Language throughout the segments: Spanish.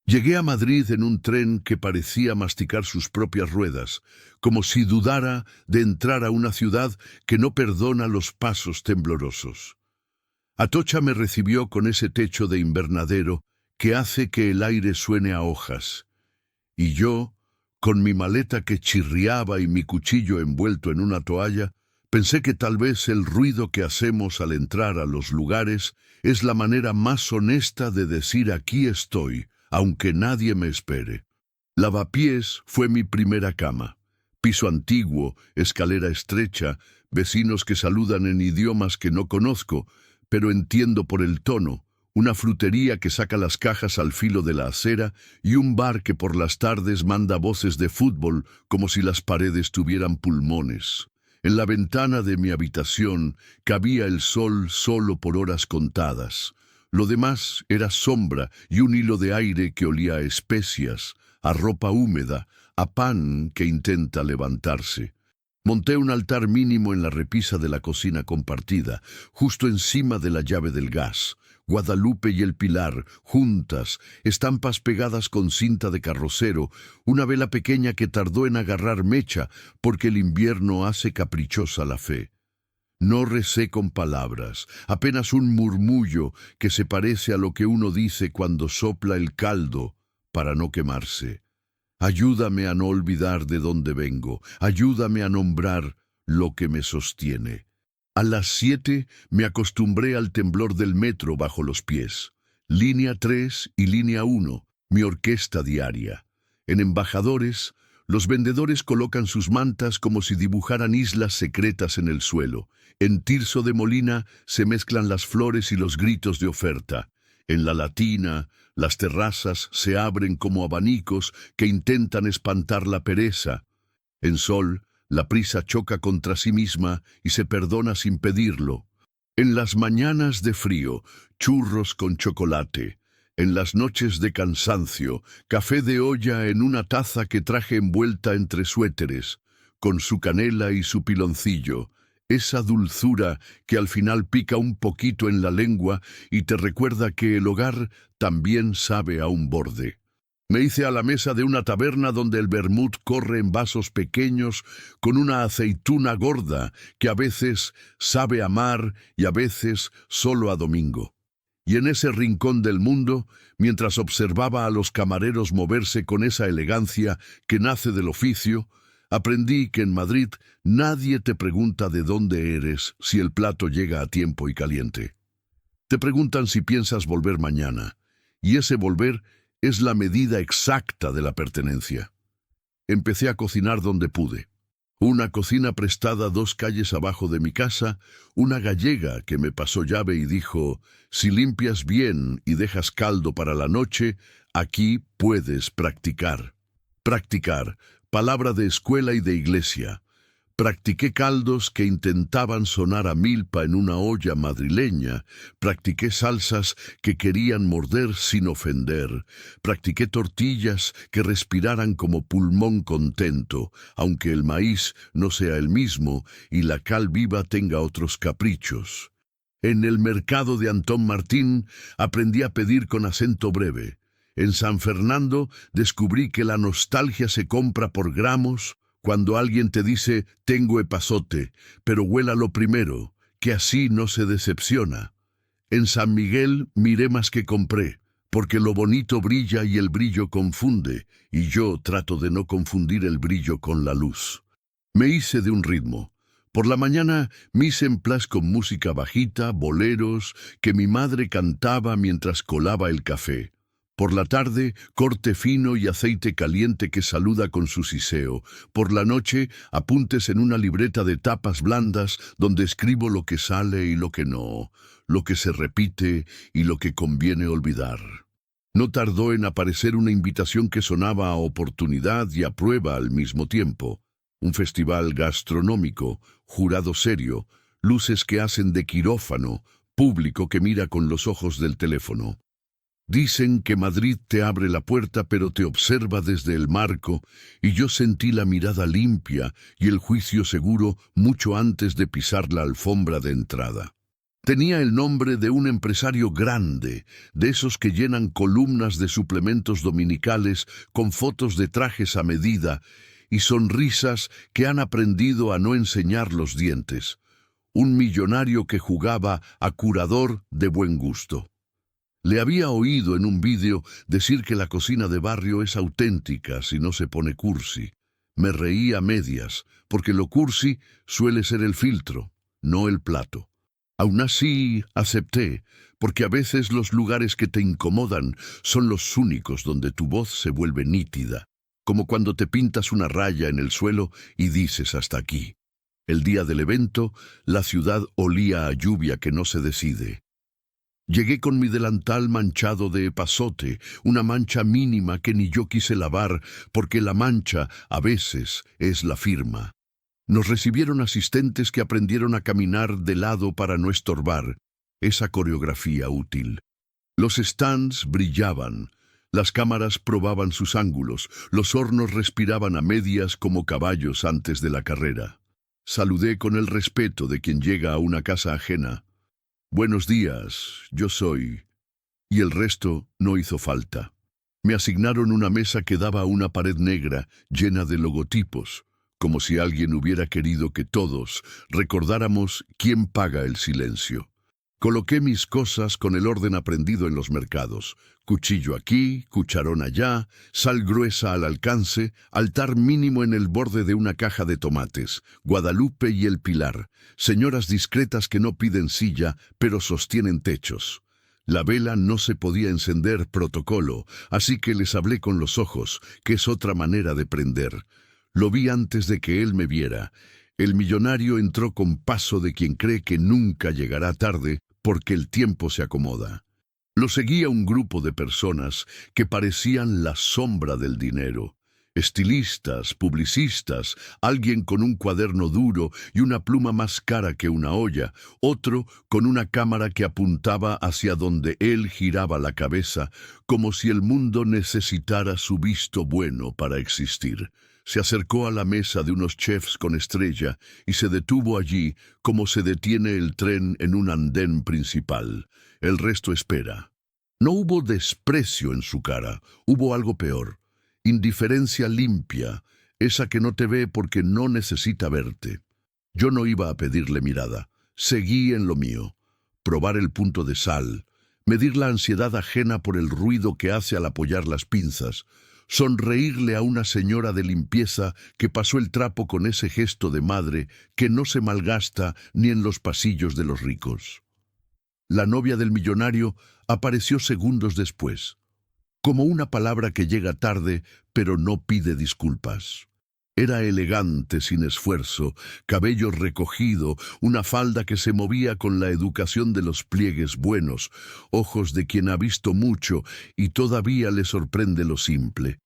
Llegué a Madrid en un tren que parecía masticar sus propias ruedas, como si dudara de entrar a una ciudad que no perdona los pasos temblorosos. Atocha me recibió con ese techo de invernadero que hace que el aire suene a hojas, y yo, con mi maleta que chirriaba y mi cuchillo envuelto en una toalla, pensé que tal vez el ruido que hacemos al entrar a los lugares es la manera más honesta de decir aquí estoy, aunque nadie me espere. Lavapiés fue mi primera cama. Piso antiguo, escalera estrecha, vecinos que saludan en idiomas que no conozco, pero entiendo por el tono, una frutería que saca las cajas al filo de la acera y un bar que por las tardes manda voces de fútbol como si las paredes tuvieran pulmones. En la ventana de mi habitación cabía el sol solo por horas contadas. Lo demás era sombra y un hilo de aire que olía a especias, a ropa húmeda, a pan que intenta levantarse. Monté un altar mínimo en la repisa de la cocina compartida, justo encima de la llave del gas. Guadalupe y el Pilar, juntas, estampas pegadas con cinta de carrocero, una vela pequeña que tardó en agarrar mecha, porque el invierno hace caprichosa la fe. No recé con palabras, apenas un murmullo que se parece a lo que uno dice cuando sopla el caldo para no quemarse. Ayúdame a no olvidar de dónde vengo, ayúdame a nombrar lo que me sostiene. A las 7 me acostumbré al temblor del metro bajo los pies. Línea 3 y línea 1, mi orquesta diaria. En Embajadores, los vendedores colocan sus mantas como si dibujaran islas secretas en el suelo. En Tirso de Molina se mezclan las flores y los gritos de oferta. En La Latina, las terrazas se abren como abanicos que intentan espantar la pereza. En Sol, la prisa choca contra sí misma y se perdona sin pedirlo. En las mañanas de frío, churros con chocolate. En las noches de cansancio, café de olla en una taza que traje envuelta entre suéteres, con su canela y su piloncillo. Esa dulzura que al final pica un poquito en la lengua y te recuerda que el hogar también sabe a un borde. Me hice a la mesa de una taberna donde el vermut corre en vasos pequeños con una aceituna gorda que a veces sabe a mar y a veces solo a domingo. Y en ese rincón del mundo, mientras observaba a los camareros moverse con esa elegancia que nace del oficio, aprendí que en Madrid nadie te pregunta de dónde eres si el plato llega a tiempo y caliente. Te preguntan si piensas volver mañana, y ese volver es la medida exacta de la pertenencia. Empecé a cocinar donde pude. Una cocina prestada 2 calles abajo de mi casa, una gallega que me pasó llave y dijo, si limpias bien y dejas caldo para la noche, aquí puedes practicar. Practicar, palabra de escuela y de iglesia. Practiqué caldos que intentaban sonar a milpa en una olla madrileña. Practiqué salsas que querían morder sin ofender. Practiqué tortillas que respiraran como pulmón contento, aunque el maíz no sea el mismo y la cal viva tenga otros caprichos. En el mercado de Antón Martín aprendí a pedir con acento breve. En San Fernando descubrí que la nostalgia se compra por gramos. Cuando alguien te dice, tengo epazote, pero huélalo primero, que así no se decepciona. En San Miguel miré más que compré, porque lo bonito brilla y el brillo confunde, y yo trato de no confundir el brillo con la luz. Me hice de un ritmo. Por la mañana mise en place con música bajita, boleros, que mi madre cantaba mientras colaba el café. Por la tarde, corte fino y aceite caliente que saluda con su siseo. Por la noche, apuntes en una libreta de tapas blandas donde escribo lo que sale y lo que no, lo que se repite y lo que conviene olvidar. No tardó en aparecer una invitación que sonaba a oportunidad y a prueba al mismo tiempo. Un festival gastronómico, jurado serio, luces que hacen de quirófano, público que mira con los ojos del teléfono. Dicen que Madrid te abre la puerta pero te observa desde el marco, y yo sentí la mirada limpia y el juicio seguro mucho antes de pisar la alfombra de entrada. Tenía el nombre de un empresario grande, de esos que llenan columnas de suplementos dominicales con fotos de trajes a medida y sonrisas que han aprendido a no enseñar los dientes. Un millonario que jugaba a curador de buen gusto. Le había oído en un vídeo decir que la cocina de barrio es auténtica si no se pone cursi. Me reí a medias, porque lo cursi suele ser el filtro, no el plato. Aún así, acepté, porque a veces los lugares que te incomodan son los únicos donde tu voz se vuelve nítida, como cuando te pintas una raya en el suelo y dices hasta aquí. El día del evento, la ciudad olía a lluvia que no se decide. Llegué con mi delantal manchado de epazote, una mancha mínima que ni yo quise lavar, porque la mancha, a veces, es la firma. Nos recibieron asistentes que aprendieron a caminar de lado para no estorbar, esa coreografía útil. Los stands brillaban, las cámaras probaban sus ángulos, los hornos respiraban a medias como caballos antes de la carrera. Saludé con el respeto de quien llega a una casa ajena. «Buenos días, yo soy...» Y el resto no hizo falta. Me asignaron una mesa que daba a una pared negra llena de logotipos, como si alguien hubiera querido que todos recordáramos quién paga el silencio. Coloqué mis cosas con el orden aprendido en los mercados. Cuchillo aquí, cucharón allá, sal gruesa al alcance, altar mínimo en el borde de una caja de tomates, Guadalupe y el Pilar, señoras discretas que no piden silla, pero sostienen techos. La vela no se podía encender, protocolo, así que les hablé con los ojos, que es otra manera de prender. Lo vi antes de que él me viera. El millonario entró con paso de quien cree que nunca llegará tarde, porque el tiempo se acomoda. Lo seguía un grupo de personas que parecían la sombra del dinero. Estilistas, publicistas, alguien con un cuaderno duro y una pluma más cara que una olla, otro con una cámara que apuntaba hacia donde él giraba la cabeza, como si el mundo necesitara su visto bueno para existir. Se acercó a la mesa de unos chefs con estrella y se detuvo allí como se detiene el tren en un andén principal. El resto espera. No hubo desprecio en su cara, hubo algo peor. Indiferencia limpia, esa que no te ve porque no necesita verte. Yo no iba a pedirle mirada. Seguí en lo mío. Probar el punto de sal, medir la ansiedad ajena por el ruido que hace al apoyar las pinzas, sonreírle a una señora de limpieza que pasó el trapo con ese gesto de madre que no se malgasta ni en los pasillos de los ricos. La novia del millonario apareció segundos después, como una palabra que llega tarde pero no pide disculpas. Era elegante sin esfuerzo, cabello recogido, una falda que se movía con la educación de los pliegues buenos, ojos de quien ha visto mucho y todavía le sorprende lo simple.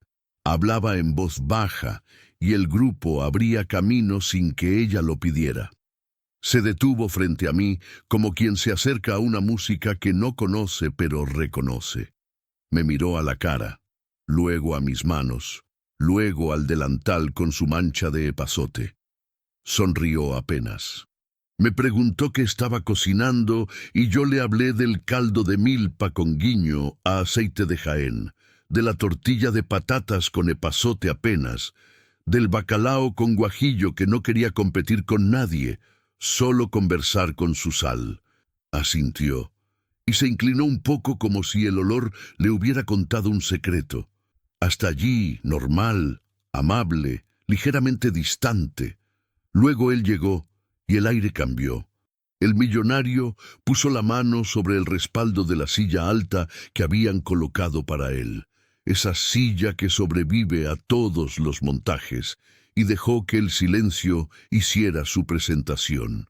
Hablaba en voz baja y el grupo abría camino sin que ella lo pidiera. Se detuvo frente a mí como quien se acerca a una música que no conoce pero reconoce. Me miró a la cara, luego a mis manos, luego al delantal con su mancha de epazote. Sonrió apenas. Me preguntó qué estaba cocinando y yo le hablé del caldo de milpa con guiño a aceite de Jaén, de la tortilla de patatas con epazote apenas, del bacalao con guajillo que no quería competir con nadie, solo conversar con su sal. Asintió, y se inclinó un poco como si el olor le hubiera contado un secreto. Hasta allí, normal, amable, ligeramente distante. Luego él llegó, y el aire cambió. El millonario puso la mano sobre el respaldo de la silla alta que habían colocado para él, esa silla que sobrevive a todos los montajes, y dejó que el silencio hiciera su presentación.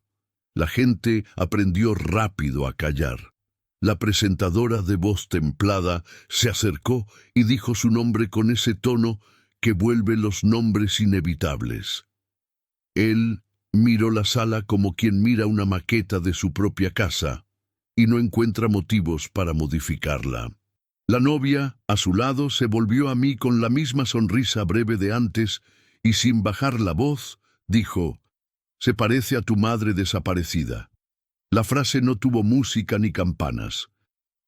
La gente aprendió rápido a callar. La presentadora de voz templada se acercó y dijo su nombre con ese tono que vuelve los nombres inevitables. Él miró la sala como quien mira una maqueta de su propia casa y no encuentra motivos para modificarla. La novia, a su lado, se volvió a mí con la misma sonrisa breve de antes y sin bajar la voz, dijo: «Se parece a tu madre desaparecida». La frase no tuvo música ni campanas.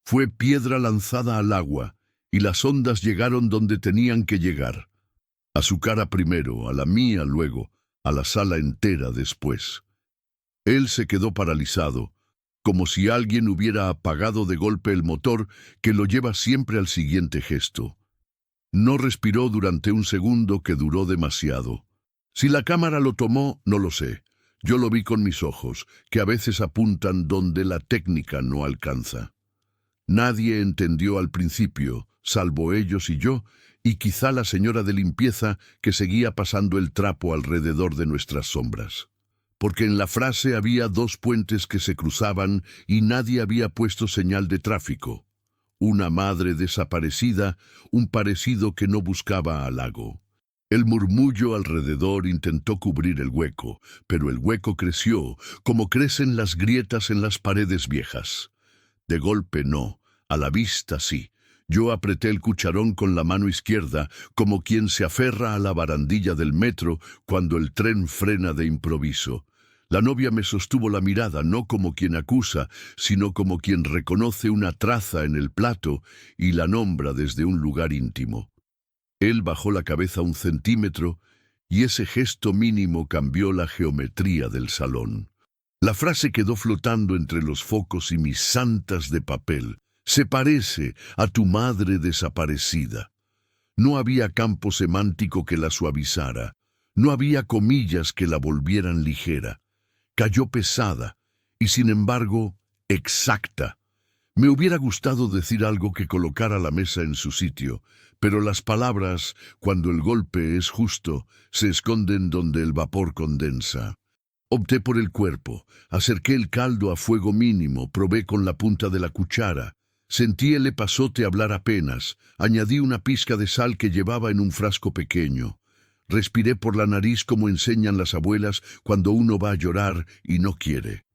Fue piedra lanzada al agua, y las ondas llegaron donde tenían que llegar. A su cara primero, a la mía luego, a la sala entera después. Él se quedó paralizado, como si alguien hubiera apagado de golpe el motor que lo lleva siempre al siguiente gesto. No respiró durante un segundo que duró demasiado. Si la cámara lo tomó, no lo sé. Yo lo vi con mis ojos, que a veces apuntan donde la técnica no alcanza. Nadie entendió al principio, salvo ellos y yo, y quizá la señora de limpieza que seguía pasando el trapo alrededor de nuestras sombras. Porque en la frase había dos puentes que se cruzaban y nadie había puesto señal de tráfico. Una madre desaparecida, un parecido que no buscaba halago. El murmullo alrededor intentó cubrir el hueco, pero el hueco creció, como crecen las grietas en las paredes viejas. De golpe no, a la vista sí. Yo apreté el cucharón con la mano izquierda, como quien se aferra a la barandilla del metro cuando el tren frena de improviso. La novia me sostuvo la mirada, no como quien acusa, sino como quien reconoce una traza en el plato y la nombra desde un lugar íntimo. Él bajó la cabeza 1 centímetro y ese gesto mínimo cambió la geometría del salón. La frase quedó flotando entre los focos y mis santas de papel. Se parece a tu madre desaparecida. No había campo semántico que la suavizara. No había comillas que la volvieran ligera. Cayó pesada y, sin embargo, exacta. Me hubiera gustado decir algo que colocara la mesa en su sitio, pero las palabras, cuando el golpe es justo, se esconden donde el vapor condensa. Opté por el cuerpo, acerqué el caldo a fuego mínimo, probé con la punta de la cuchara. Sentí el epazote hablar apenas, añadí una pizca de sal que llevaba en un frasco pequeño. Respiré por la nariz como enseñan las abuelas cuando uno va a llorar y no quiere.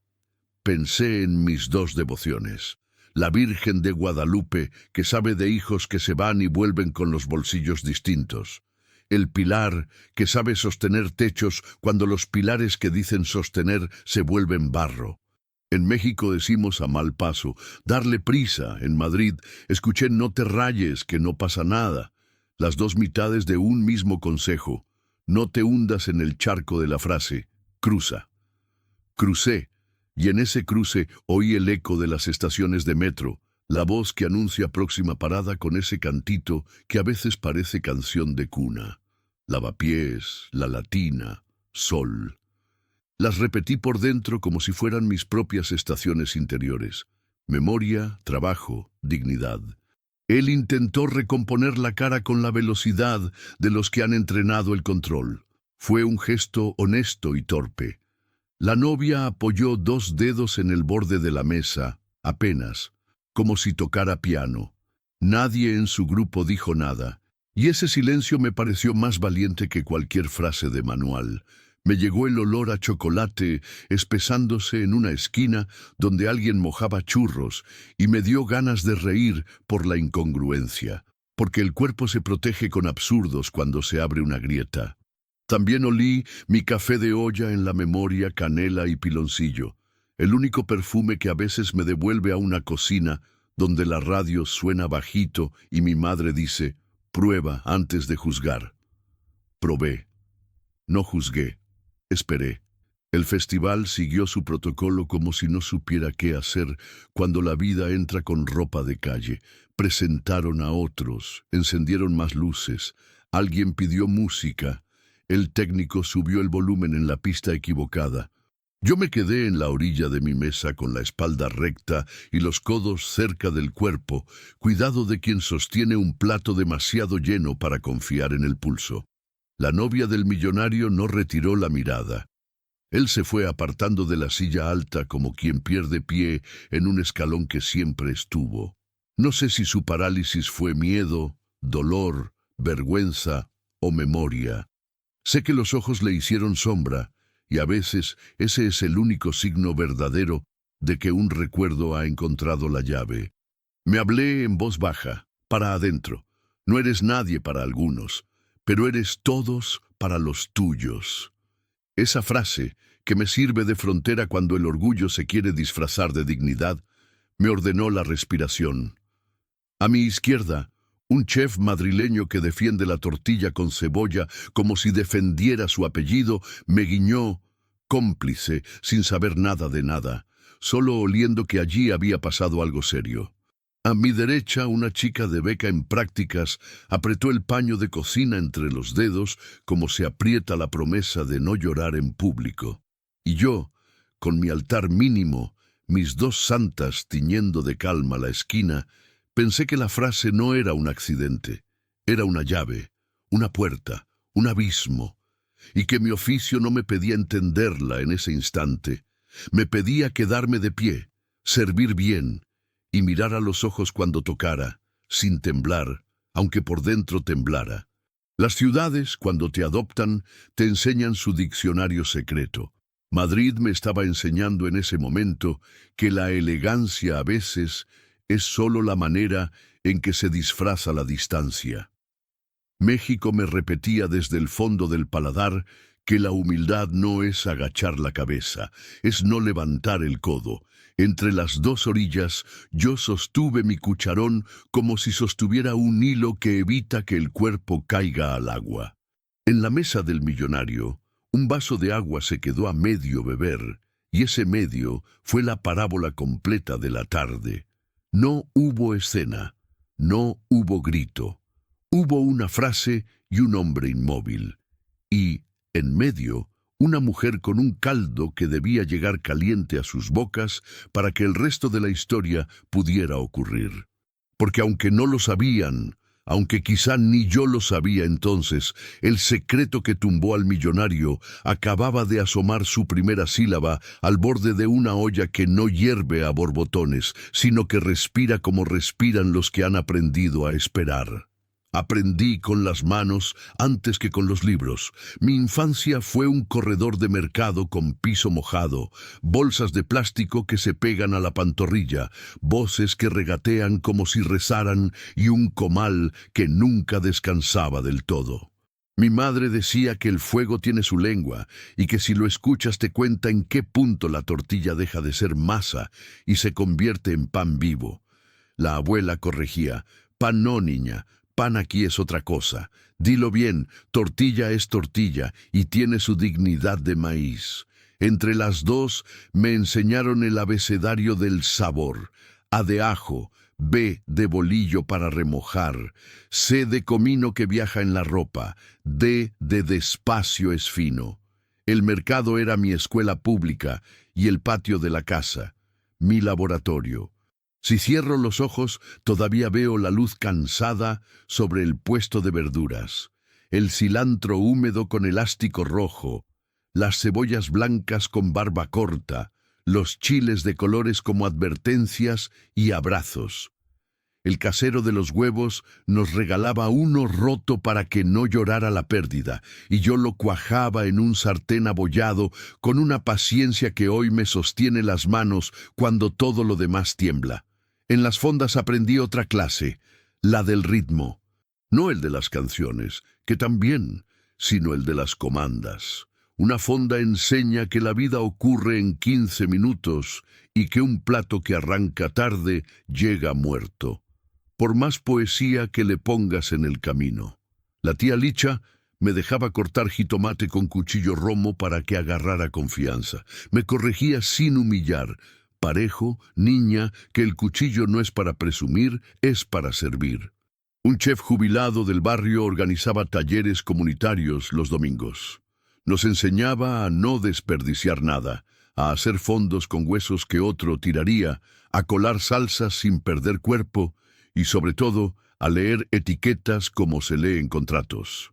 Pensé en mis 2 devociones. La Virgen de Guadalupe, que sabe de hijos que se van y vuelven con los bolsillos distintos. El pilar, que sabe sostener techos cuando los pilares que dicen sostener se vuelven barro. En México decimos a mal paso, darle prisa. En Madrid escuché no te rayes, que no pasa nada. Las 2 mitades de un mismo consejo. No te hundas en el charco de la frase. Cruza. Crucé, y en ese cruce oí el eco de las estaciones de metro, la voz que anuncia próxima parada con ese cantito que a veces parece canción de cuna. Lavapiés, La Latina, Sol. Las repetí por dentro como si fueran mis propias estaciones interiores. Memoria, trabajo, dignidad. Él intentó recomponer la cara con la velocidad de los que han entrenado el control. Fue un gesto honesto y torpe. La novia apoyó 2 dedos en el borde de la mesa, apenas, como si tocara piano. Nadie en su grupo dijo nada, y ese silencio me pareció más valiente que cualquier frase de manual. Me llegó el olor a chocolate espesándose en una esquina donde alguien mojaba churros y me dio ganas de reír por la incongruencia, porque el cuerpo se protege con absurdos cuando se abre una grieta. También olí mi café de olla en la memoria, canela y piloncillo, el único perfume que a veces me devuelve a una cocina donde la radio suena bajito y mi madre dice, prueba antes de juzgar. Probé. No juzgué. Esperé. El festival siguió su protocolo como si no supiera qué hacer cuando la vida entra con ropa de calle. Presentaron a otros, encendieron más luces, alguien pidió música, el técnico subió el volumen en la pista equivocada. Yo me quedé en la orilla de mi mesa con la espalda recta y los codos cerca del cuerpo, cuidado de quien sostiene un plato demasiado lleno para confiar en el pulso. La novia del millonario no retiró la mirada. Él se fue apartando de la silla alta como quien pierde pie en un escalón que siempre estuvo. No sé si su parálisis fue miedo, dolor, vergüenza o memoria. Sé que los ojos le hicieron sombra, y a veces ese es el único signo verdadero de que un recuerdo ha encontrado la llave. Me hablé en voz baja, para adentro. No eres nadie para algunos, pero eres todos para los tuyos. Esa frase, que me sirve de frontera cuando el orgullo se quiere disfrazar de dignidad, me ordenó la respiración. A mi izquierda, un chef madrileño que defiende la tortilla con cebolla como si defendiera su apellido, me guiñó, cómplice, sin saber nada de nada, solo oliendo que allí había pasado algo serio. A mi derecha, una chica de beca en prácticas apretó el paño de cocina entre los dedos como se aprieta la promesa de no llorar en público. Y yo, con mi altar mínimo, mis dos santas tiñendo de calma la esquina, pensé que la frase no era un accidente, era una llave, una puerta, un abismo, y que mi oficio no me pedía entenderla en ese instante. Me pedía quedarme de pie, servir bien, y mirar a los ojos cuando tocara, sin temblar, aunque por dentro temblara. Las ciudades, cuando te adoptan, te enseñan su diccionario secreto. Madrid me estaba enseñando en ese momento que la elegancia a veces es solo la manera en que se disfraza la distancia. México me repetía desde el fondo del paladar que la humildad no es agachar la cabeza, es no levantar el codo. Entre las dos orillas yo sostuve mi cucharón como si sostuviera un hilo que evita que el cuerpo caiga al agua. En la mesa del millonario, un vaso de agua se quedó a medio beber, y ese medio fue la parábola completa de la tarde. No hubo escena, no hubo grito. Hubo una frase y un hombre inmóvil. Y, en medio, una mujer con un caldo que debía llegar caliente a sus bocas para que el resto de la historia pudiera ocurrir. Porque aunque no lo sabían, aunque quizá ni yo lo sabía entonces, el secreto que tumbó al millonario acababa de asomar su primera sílaba al borde de una olla que no hierve a borbotones, sino que respira como respiran los que han aprendido a esperar. Aprendí con las manos antes que con los libros. Mi infancia fue un corredor de mercado con piso mojado, bolsas de plástico que se pegan a la pantorrilla, voces que regatean como si rezaran y un comal que nunca descansaba del todo. Mi madre decía que el fuego tiene su lengua y que si lo escuchas te cuenta en qué punto la tortilla deja de ser masa y se convierte en pan vivo. La abuela corregía: pan no, niña. Pan aquí es otra cosa. Dilo bien, tortilla es tortilla y tiene su dignidad de maíz. Entre las dos me enseñaron el abecedario del sabor. A de ajo, B de bolillo para remojar, C de comino que viaja en la ropa, D de despacio es fino. El mercado era mi escuela pública y el patio de la casa, mi laboratorio. Si cierro los ojos, todavía veo la luz cansada sobre el puesto de verduras, el cilantro húmedo con elástico rojo, las cebollas blancas con barba corta, los chiles de colores como advertencias y abrazos. El casero de los huevos nos regalaba uno roto para que no llorara la pérdida, y yo lo cuajaba en un sartén abollado con una paciencia que hoy me sostiene las manos cuando todo lo demás tiembla. En las fondas aprendí otra clase, la del ritmo. No el de las canciones, que también, sino el de las comandas. Una fonda enseña que la vida ocurre en 15 minutos y que un plato que arranca tarde llega muerto, por más poesía que le pongas en el camino. La tía Licha me dejaba cortar jitomate con cuchillo romo para que agarrara confianza. Me corregía sin humillar: parejo, niña, que el cuchillo no es para presumir, es para servir. Un chef jubilado del barrio organizaba talleres comunitarios los domingos. Nos enseñaba a no desperdiciar nada, a hacer fondos con huesos que otro tiraría, a colar salsas sin perder cuerpo y, sobre todo, a leer etiquetas como se lee en contratos.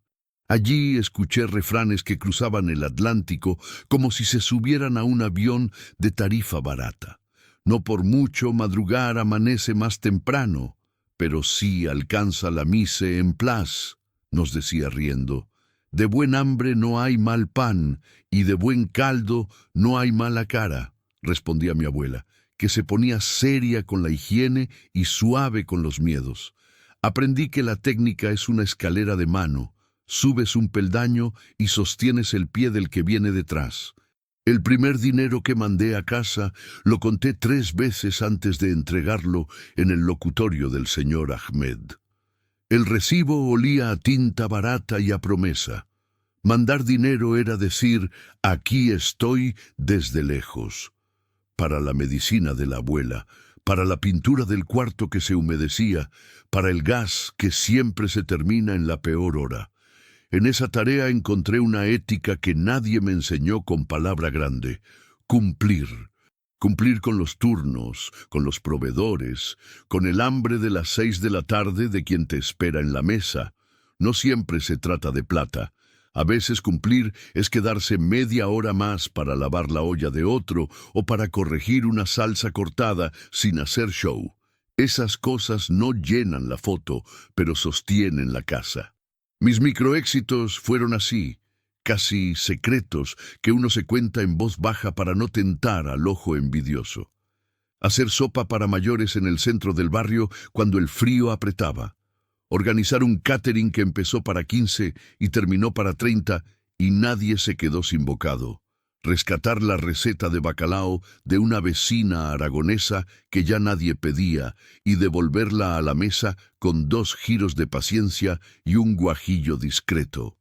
Allí escuché refranes que cruzaban el Atlántico como si se subieran a un avión de tarifa barata. No por mucho madrugar amanece más temprano, pero sí alcanza la mise en place, nos decía riendo. De buen hambre no hay mal pan, y de buen caldo no hay mala cara, respondía mi abuela, que se ponía seria con la higiene y suave con los miedos. Aprendí que la técnica es una escalera de mano. Subes un peldaño y sostienes el pie del que viene detrás. El primer dinero que mandé a casa lo conté 3 veces antes de entregarlo en el locutorio del señor Ahmed. El recibo olía a tinta barata y a promesa. Mandar dinero era decir, aquí estoy desde lejos. Para la medicina de la abuela, para la pintura del cuarto que se humedecía, para el gas que siempre se termina en la peor hora. En esa tarea encontré una ética que nadie me enseñó con palabra grande: cumplir. Cumplir con los turnos, con los proveedores, con el hambre de las 6 de la tarde de quien te espera en la mesa. No siempre se trata de plata. A veces cumplir es quedarse media hora más para lavar la olla de otro o para corregir una salsa cortada sin hacer show. Esas cosas no llenan la foto, pero sostienen la casa. Mis microéxitos fueron así, casi secretos, que uno se cuenta en voz baja para no tentar al ojo envidioso. Hacer sopa para mayores en el centro del barrio cuando el frío apretaba. Organizar un catering que empezó para 15 y terminó para 30 y nadie se quedó sin bocado. Rescatar la receta de bacalao de una vecina aragonesa que ya nadie pedía y devolverla a la mesa con 2 giros de paciencia y un guajillo discreto.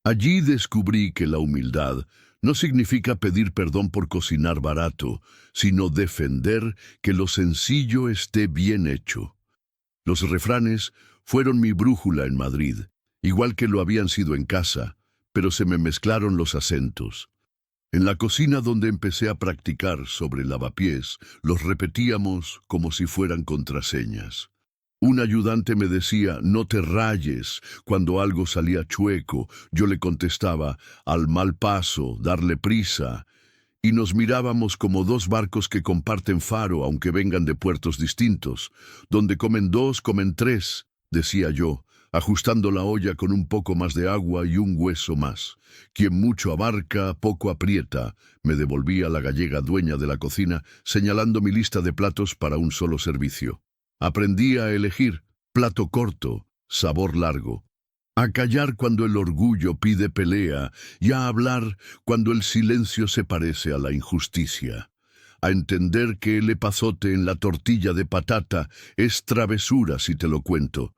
Allí descubrí que la humildad no significa pedir perdón por cocinar barato, sino defender que lo sencillo esté bien hecho. Los refranes fueron mi brújula en Madrid, igual que lo habían sido en casa, pero se me mezclaron los acentos. En la cocina donde empecé a practicar sobre lavapiés, los repetíamos como si fueran contraseñas. Un ayudante me decía, no te rayes, cuando algo salía chueco. Yo le contestaba, al mal paso, darle prisa. Y nos mirábamos como 2 barcos que comparten faro, aunque vengan de puertos distintos. Donde comen 2, comen 3, decía yo, ajustando la olla con un poco más de agua y un hueso más. Quien mucho abarca, poco aprieta, me devolvía la gallega dueña de la cocina, señalando mi lista de platos para un solo servicio. Aprendí a elegir plato corto, sabor largo, a callar cuando el orgullo pide pelea y a hablar cuando el silencio se parece a la injusticia. A entender que el epazote en la tortilla de patata es travesura si te lo cuento,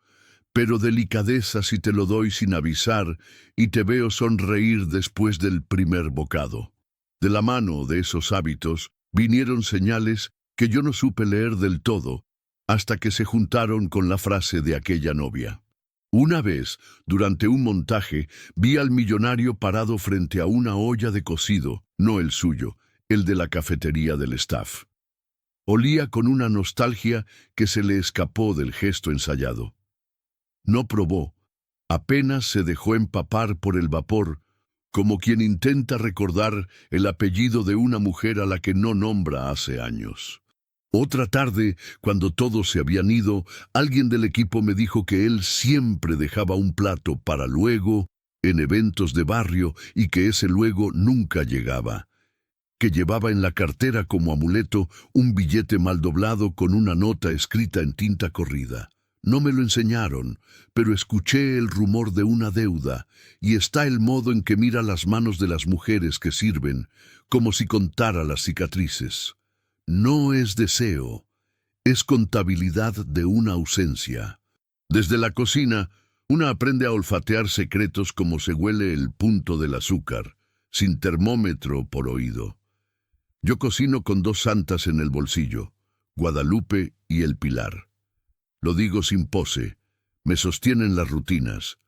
pero delicadeza si te lo doy sin avisar y te veo sonreír después del primer bocado. De la mano de esos hábitos vinieron señales que yo no supe leer del todo, hasta que se juntaron con la frase de aquella novia. Una vez, durante un montaje, vi al millonario parado frente a una olla de cocido, no el suyo, el de la cafetería del staff. Olía con una nostalgia que se le escapó del gesto ensayado. No probó, apenas se dejó empapar por el vapor, como quien intenta recordar el apellido de una mujer a la que no nombra hace años. Otra tarde, cuando todos se habían ido, alguien del equipo me dijo que él siempre dejaba un plato para luego, en eventos de barrio, y que ese luego nunca llegaba. Que llevaba en la cartera como amuleto un billete mal doblado con una nota escrita en tinta corrida. No me lo enseñaron, pero escuché el rumor de una deuda, y está el modo en que mira las manos de las mujeres que sirven, como si contara las cicatrices. No es deseo, es contabilidad de una ausencia. Desde la cocina, una aprende a olfatear secretos como se huele el punto del azúcar, sin termómetro por oído. Yo cocino con 2 santas en el bolsillo, Guadalupe y el Pilar. Lo digo sin pose, me sostienen las rutinas.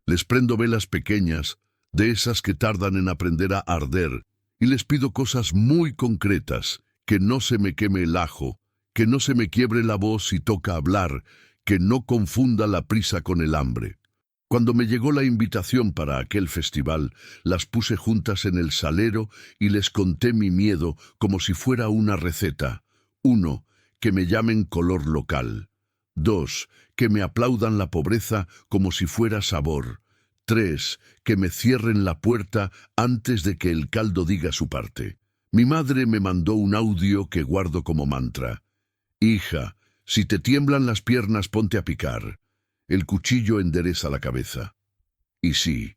Les prendo velas pequeñas, de esas que tardan en aprender a arder, y les pido cosas muy concretas, que no se me queme el ajo, que no se me quiebre la voz si toca hablar, que no confunda la prisa con el hambre. Cuando me llegó la invitación para aquel festival, las puse juntas en el salero y les conté mi miedo como si fuera una receta. 1, que me llamen color local. 2, que me aplaudan la pobreza como si fuera sabor. 3, que me cierren la puerta antes de que el caldo diga su parte. Mi madre me mandó un audio que guardo como mantra. Hija, si te tiemblan las piernas, ponte a picar. El cuchillo endereza la cabeza. Y sí,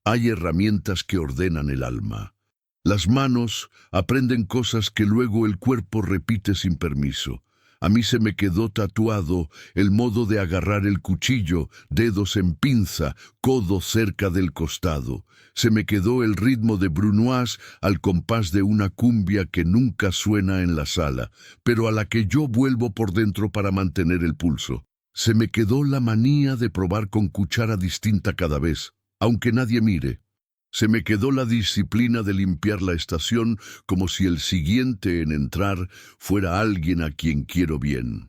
hay herramientas que ordenan el alma. Las manos aprenden cosas que luego el cuerpo repite sin permiso. A mí se me quedó tatuado el modo de agarrar el cuchillo, dedos en pinza, codo cerca del costado. Se me quedó el ritmo de Brunoise al compás de una cumbia que nunca suena en la sala, pero a la que yo vuelvo por dentro para mantener el pulso. Se me quedó la manía de probar con cuchara distinta cada vez, aunque nadie mire. Se me quedó la disciplina de limpiar la estación como si el siguiente en entrar fuera alguien a quien quiero bien.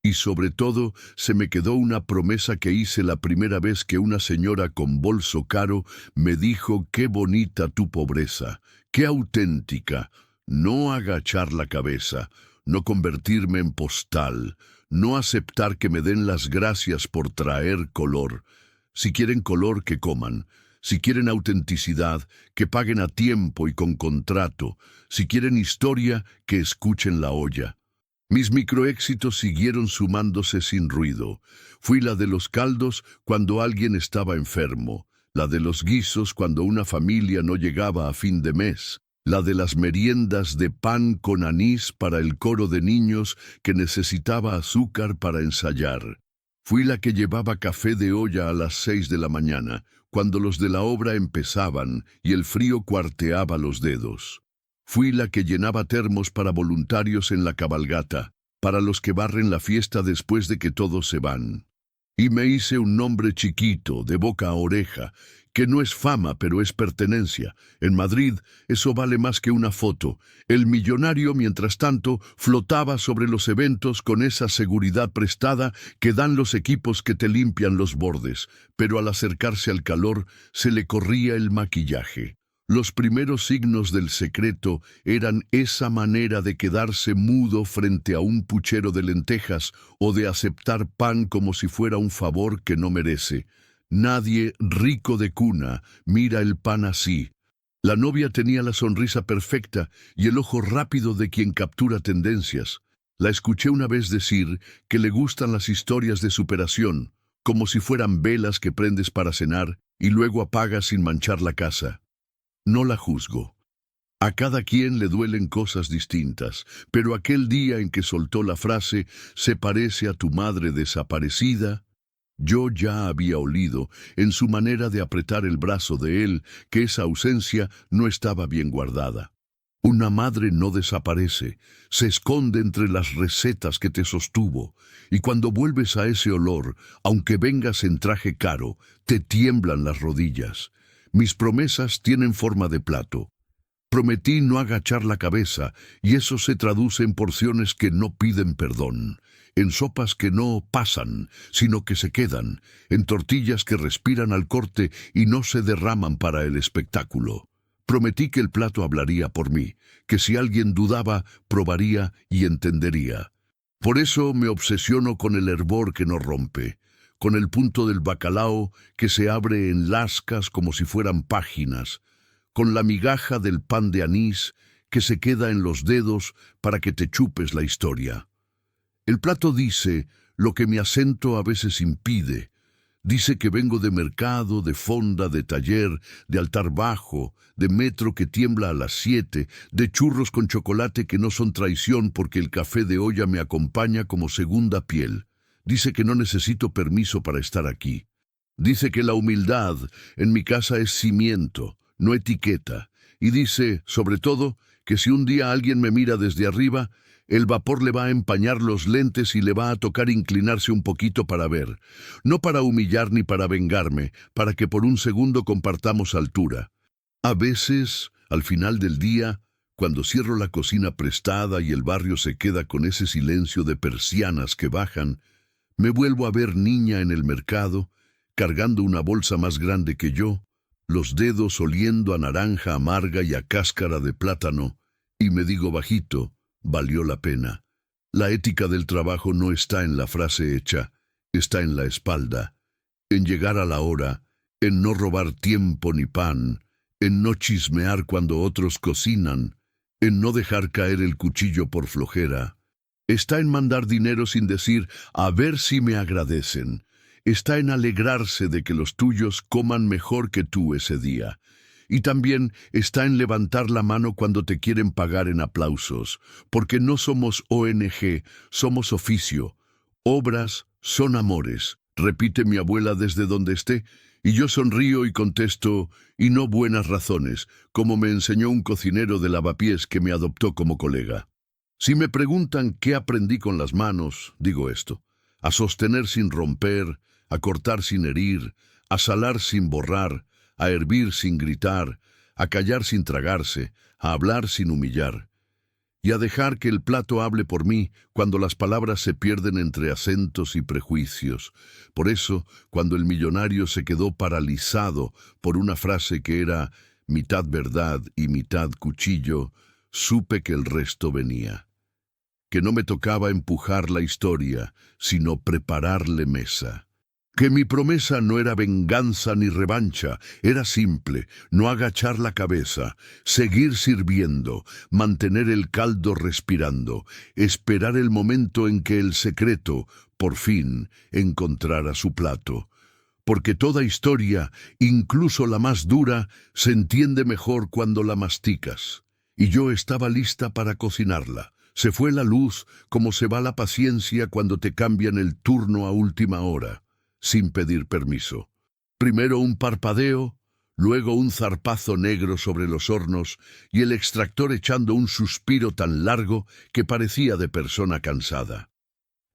Y sobre todo, se me quedó una promesa que hice la primera vez que una señora con bolso caro me dijo: «Qué bonita tu pobreza, qué auténtica, no agachar la cabeza, no convertirme en postal, no aceptar que me den las gracias por traer color. Si quieren color, que coman». Si quieren autenticidad, que paguen a tiempo y con contrato. Si quieren historia, que escuchen La Olla. Mis microéxitos siguieron sumándose sin ruido. Fui la de los caldos cuando alguien estaba enfermo, la de los guisos cuando una familia no llegaba a fin de mes, la de las meriendas de pan con anís para el coro de niños que necesitaba azúcar para ensayar. Fui la que llevaba café de olla a las 6 de la mañana, cuando los de la obra empezaban y el frío cuarteaba los dedos. Fui la que llenaba termos para voluntarios en la cabalgata, para los que barren la fiesta después de que todos se van. Y me hice un nombre chiquito, de boca a oreja, que no es fama, pero es pertenencia. En Madrid eso vale más que una foto. El millonario, mientras tanto, flotaba sobre los eventos con esa seguridad prestada que dan los equipos que te limpian los bordes, pero al acercarse al calor se le corría el maquillaje. Los primeros signos del secreto eran esa manera de quedarse mudo frente a un puchero de lentejas o de aceptar pan como si fuera un favor que no merece. Nadie rico de cuna mira el pan así. La novia tenía la sonrisa perfecta y el ojo rápido de quien captura tendencias. La escuché una vez decir que le gustan las historias de superación, como si fueran velas que prendes para cenar y luego apagas sin manchar la casa. No la juzgo. A cada quien le duelen cosas distintas, pero aquel día en que soltó la frase «se parece a tu madre desaparecida», yo ya había olido, en su manera de apretar el brazo de él, que esa ausencia no estaba bien guardada. Una madre no desaparece, se esconde entre las recetas que te sostuvo, y cuando vuelves a ese olor, aunque vengas en traje caro, te tiemblan las rodillas. Mis promesas tienen forma de plato. Prometí no agachar la cabeza, y eso se traduce en porciones que no piden perdón, en sopas que no pasan, sino que se quedan, en tortillas que respiran al corte y no se derraman para el espectáculo. Prometí que el plato hablaría por mí, que si alguien dudaba, probaría y entendería. Por eso me obsesiono con el hervor que no rompe, con el punto del bacalao que se abre en lascas como si fueran páginas, con la migaja del pan de anís que se queda en los dedos para que te chupes la historia. El plato dice lo que mi acento a veces impide. Dice que vengo de mercado, de fonda, de taller, de altar bajo, de metro que tiembla a las 7, de churros con chocolate que no son traición porque el café de olla me acompaña como segunda piel. Dice que no necesito permiso para estar aquí. Dice que la humildad en mi casa es cimiento, no etiqueta. Y dice, sobre todo, que si un día alguien me mira desde arriba, el vapor le va a empañar los lentes y le va a tocar inclinarse un poquito para ver. No para humillar ni para vengarme, para que por un segundo compartamos altura. A veces, al final del día, cuando cierro la cocina prestada y el barrio se queda con ese silencio de persianas que bajan, me vuelvo a ver niña en el mercado, cargando una bolsa más grande que yo, los dedos oliendo a naranja amarga y a cáscara de plátano, y me digo bajito, valió la pena. La ética del trabajo no está en la frase hecha, está en la espalda, en llegar a la hora, en no robar tiempo ni pan, en no chismear cuando otros cocinan, en no dejar caer el cuchillo por flojera. Está en mandar dinero sin decir, a ver si me agradecen. Está en alegrarse de que los tuyos coman mejor que tú ese día. Y también está en levantar la mano cuando te quieren pagar en aplausos, porque no somos ONG, somos oficio. Obras son amores, repite mi abuela desde donde esté, y yo sonrío y contesto, y no buenas razones, como me enseñó un cocinero de Lavapiés que me adoptó como colega. Si me preguntan qué aprendí con las manos, digo esto: a sostener sin romper, a cortar sin herir, a salar sin borrar, a hervir sin gritar, a callar sin tragarse, a hablar sin humillar, y a dejar que el plato hable por mí cuando las palabras se pierden entre acentos y prejuicios. Por eso, cuando el millonario se quedó paralizado por una frase que era mitad verdad y mitad cuchillo, supe que el resto venía. Que no me tocaba empujar la historia, sino prepararle mesa. Que mi promesa no era venganza ni revancha, era simple: no agachar la cabeza, seguir sirviendo, mantener el caldo respirando, esperar el momento en que el secreto, por fin, encontrara su plato. Porque toda historia, incluso la más dura, se entiende mejor cuando la masticas. Y yo estaba lista para cocinarla. Se fue la luz como se va la paciencia cuando te cambian el turno a última hora, sin pedir permiso. Primero un parpadeo, luego un zarpazo negro sobre los hornos y el extractor echando un suspiro tan largo que parecía de persona cansada.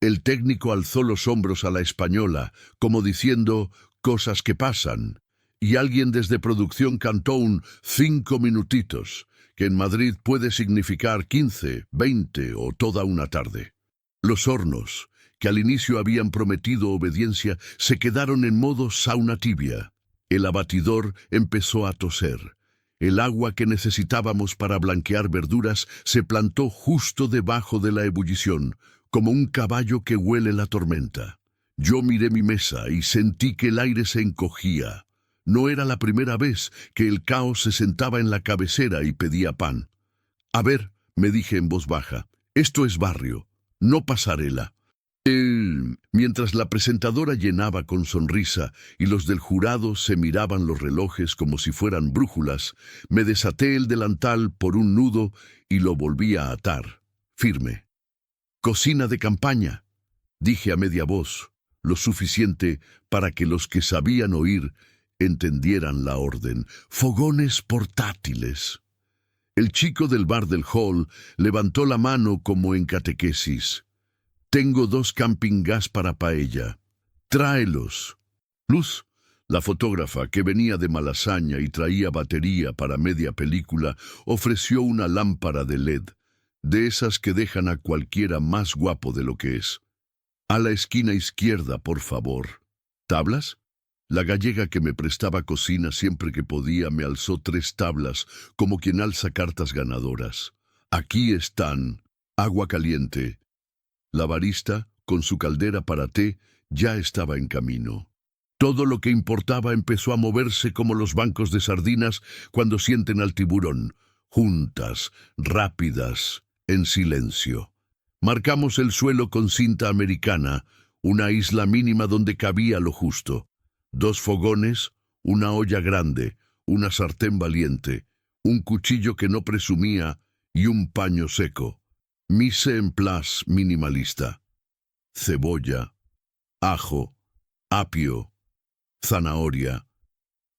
El técnico alzó los hombros a la española, como diciendo cosas que pasan, y alguien desde producción cantó un 5 minutitos, que en Madrid puede significar 15, 20 o toda una tarde. Los hornos, que al inicio habían prometido obediencia, se quedaron en modo sauna tibia. El abatidor empezó a toser. El agua que necesitábamos para blanquear verduras se plantó justo debajo de la ebullición, como un caballo que huele la tormenta. Yo miré mi mesa y sentí que el aire se encogía. No era la primera vez que el caos se sentaba en la cabecera y pedía pan. A ver, me dije en voz baja, esto es barrio, no pasarela. Mientras la presentadora llenaba con sonrisa y los del jurado se miraban los relojes como si fueran brújulas, me desaté el delantal por un nudo y lo volví a atar, firme. Cocina de campaña, dije a media voz, lo suficiente para que los que sabían oír entendieran la orden. Fogones portátiles. El chico del bar del hall levantó la mano como en catequesis. Tengo 2 camping gas para paella. Tráelos. Luz, la fotógrafa, que venía de Malasaña y traía batería para media película, ofreció una lámpara de LED, de esas que dejan a cualquiera más guapo de lo que es. A la esquina izquierda, por favor. ¿Tablas? La gallega que me prestaba cocina siempre que podía me alzó 3 tablas, como quien alza cartas ganadoras. Aquí están. Agua caliente. La barista, con su caldera para té, ya estaba en camino. Todo lo que importaba empezó a moverse como los bancos de sardinas cuando sienten al tiburón, juntas, rápidas, en silencio. Marcamos el suelo con cinta americana, una isla mínima donde cabía lo justo. 2 fogones, una olla grande, una sartén valiente, un cuchillo que no presumía y un paño seco. Mise en place minimalista. Cebolla, ajo, apio, zanahoria.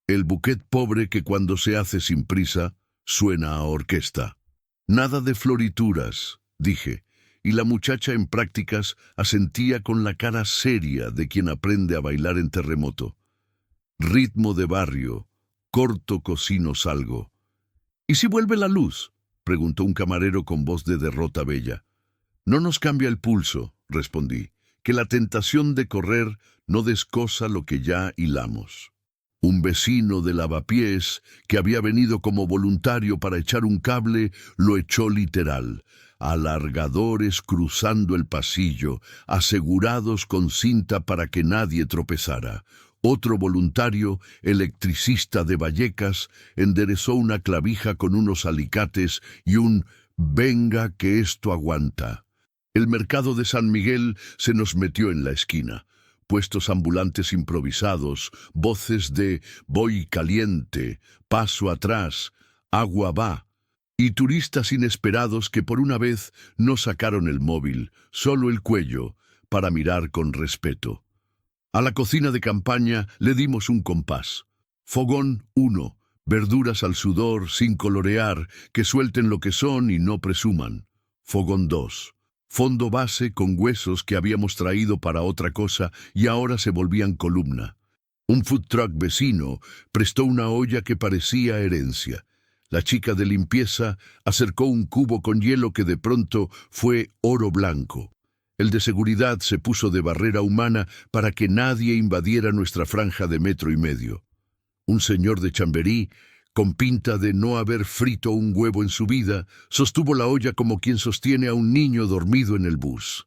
El bouquet pobre que cuando se hace sin prisa suena a orquesta. Nada de florituras, dije, y la muchacha en prácticas asentía con la cara seria de quien aprende a bailar en terremoto. Ritmo de barrio, corto cocino salgo. ¿Y si vuelve la luz?, preguntó un camarero con voz de derrota bella. No nos cambia el pulso, respondí, que la tentación de correr no descosa lo que ya hilamos. Un vecino de Lavapiés, que había venido como voluntario para echar un cable, lo echó literal. Alargadores cruzando el pasillo, asegurados con cinta para que nadie tropezara. Otro voluntario, electricista de Vallecas, enderezó una clavija con unos alicates y un «venga que esto aguanta». El mercado de San Miguel se nos metió en la esquina. puestos ambulantes improvisados, voces de «voy caliente», «paso atrás», «agua va», y turistas inesperados que por una vez no sacaron el móvil, solo el cuello, para mirar con respeto. A la cocina de campaña le dimos un compás. Fogón 1, verduras al sudor, sin colorear, que suelten lo que son y no presuman. Fogón 2, fondo base con huesos que habíamos traído para otra cosa y ahora se volvían columna. Un food truck vecino prestó una olla que parecía herencia. La chica de limpieza acercó un cubo con hielo que de pronto fue oro blanco. El de seguridad se puso de barrera humana para que nadie invadiera nuestra franja de 1,5 metros. Un señor de Chamberí, con pinta de no haber frito un huevo en su vida, sostuvo la olla como quien sostiene a un niño dormido en el bus.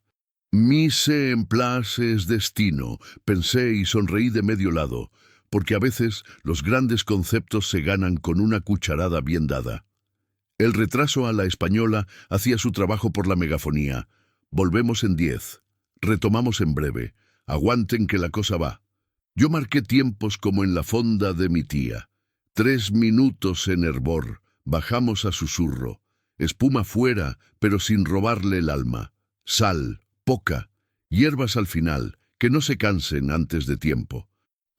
Mise en place es destino, pensé y sonreí de medio lado, porque a veces los grandes conceptos se ganan con una cucharada bien dada. El retraso a la española hacía su trabajo por la megafonía. Volvemos en 10. Retomamos en breve. Aguanten que la cosa va. Yo marqué tiempos como en la fonda de mi tía. 3 minutos en hervor. Bajamos a susurro. Espuma fuera, pero sin robarle el alma. Sal, poca. Hierbas al final, que no se cansen antes de tiempo.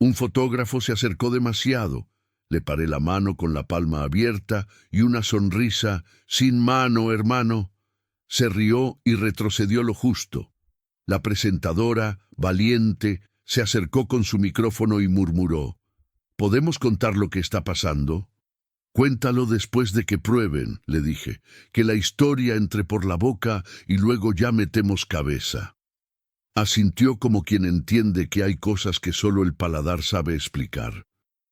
Un fotógrafo se acercó demasiado. Le paré la mano con la palma abierta y una sonrisa. «Sin mano, hermano». Se rió y retrocedió lo justo. La presentadora, valiente, se acercó con su micrófono y murmuró: «¿Podemos contar lo que está pasando?» «Cuéntalo después de que prueben», le dije, «que la historia entre por la boca y luego ya metemos cabeza». Asintió como quien entiende que hay cosas que solo el paladar sabe explicar.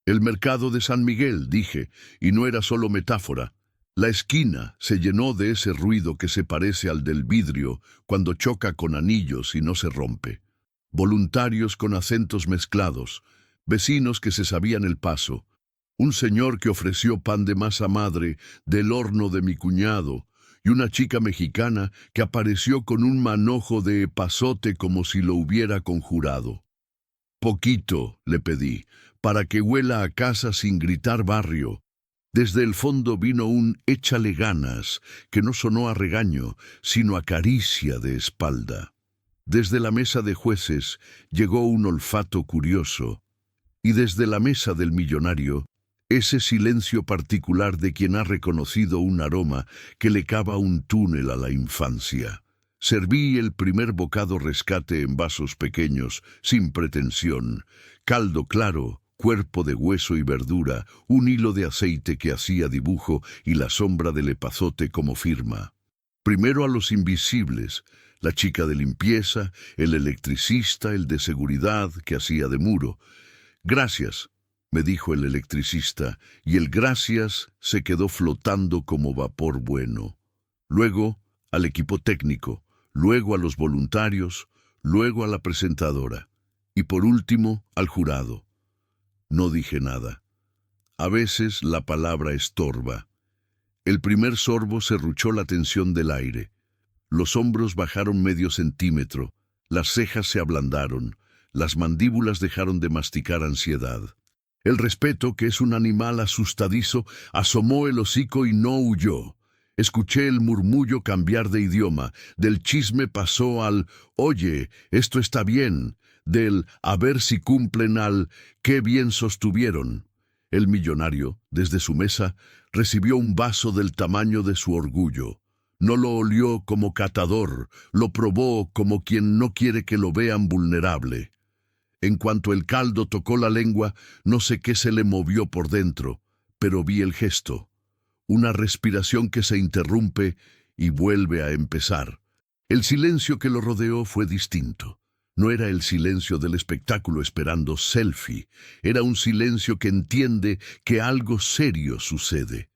«El mercado de San Miguel», dije, y no era solo metáfora. La esquina se llenó de ese ruido que se parece al del vidrio cuando choca con anillos y no se rompe. Voluntarios con acentos mezclados, vecinos que se sabían el paso, un señor que ofreció pan de masa madre del horno de mi cuñado y una chica mexicana que apareció con un manojo de epazote como si lo hubiera conjurado. «Poquito», le pedí, «para que huela a casa sin gritar barrio». Desde el fondo vino un «échale ganas», que no sonó a regaño, sino a caricia de espalda. Desde la mesa de jueces llegó un olfato curioso, y desde la mesa del millonario, ese silencio particular de quien ha reconocido un aroma que le cava un túnel a la infancia. Serví el primer bocado rescate en vasos pequeños, sin pretensión, caldo claro, cuerpo de hueso y verdura, un hilo de aceite que hacía dibujo y la sombra del epazote como firma. Primero a los invisibles, la chica de limpieza, el electricista, el de seguridad que hacía de muro. «Gracias», me dijo el electricista, y el gracias se quedó flotando como vapor bueno. Luego al equipo técnico, luego a los voluntarios, luego a la presentadora, y por último al jurado. No dije nada. A veces la palabra estorba. El primer sorbo serruchó la tensión del aire. Los hombros bajaron medio centímetro, las cejas se ablandaron, las mandíbulas dejaron de masticar ansiedad. El respeto, que es un animal asustadizo, asomó el hocico y no huyó. Escuché el murmullo cambiar de idioma. Del chisme pasó al «oye, esto está bien», del «a ver si cumplen» al «qué bien sostuvieron». El millonario, desde su mesa, recibió un vaso del tamaño de su orgullo. No lo olió como catador, lo probó como quien no quiere que lo vean vulnerable. En cuanto el caldo tocó la lengua, no sé qué se le movió por dentro, pero vi el gesto. Una respiración que se interrumpe y vuelve a empezar. El silencio que lo rodeó fue distinto. No era el silencio del espectáculo esperando selfie, era un silencio que entiende que algo serio sucede.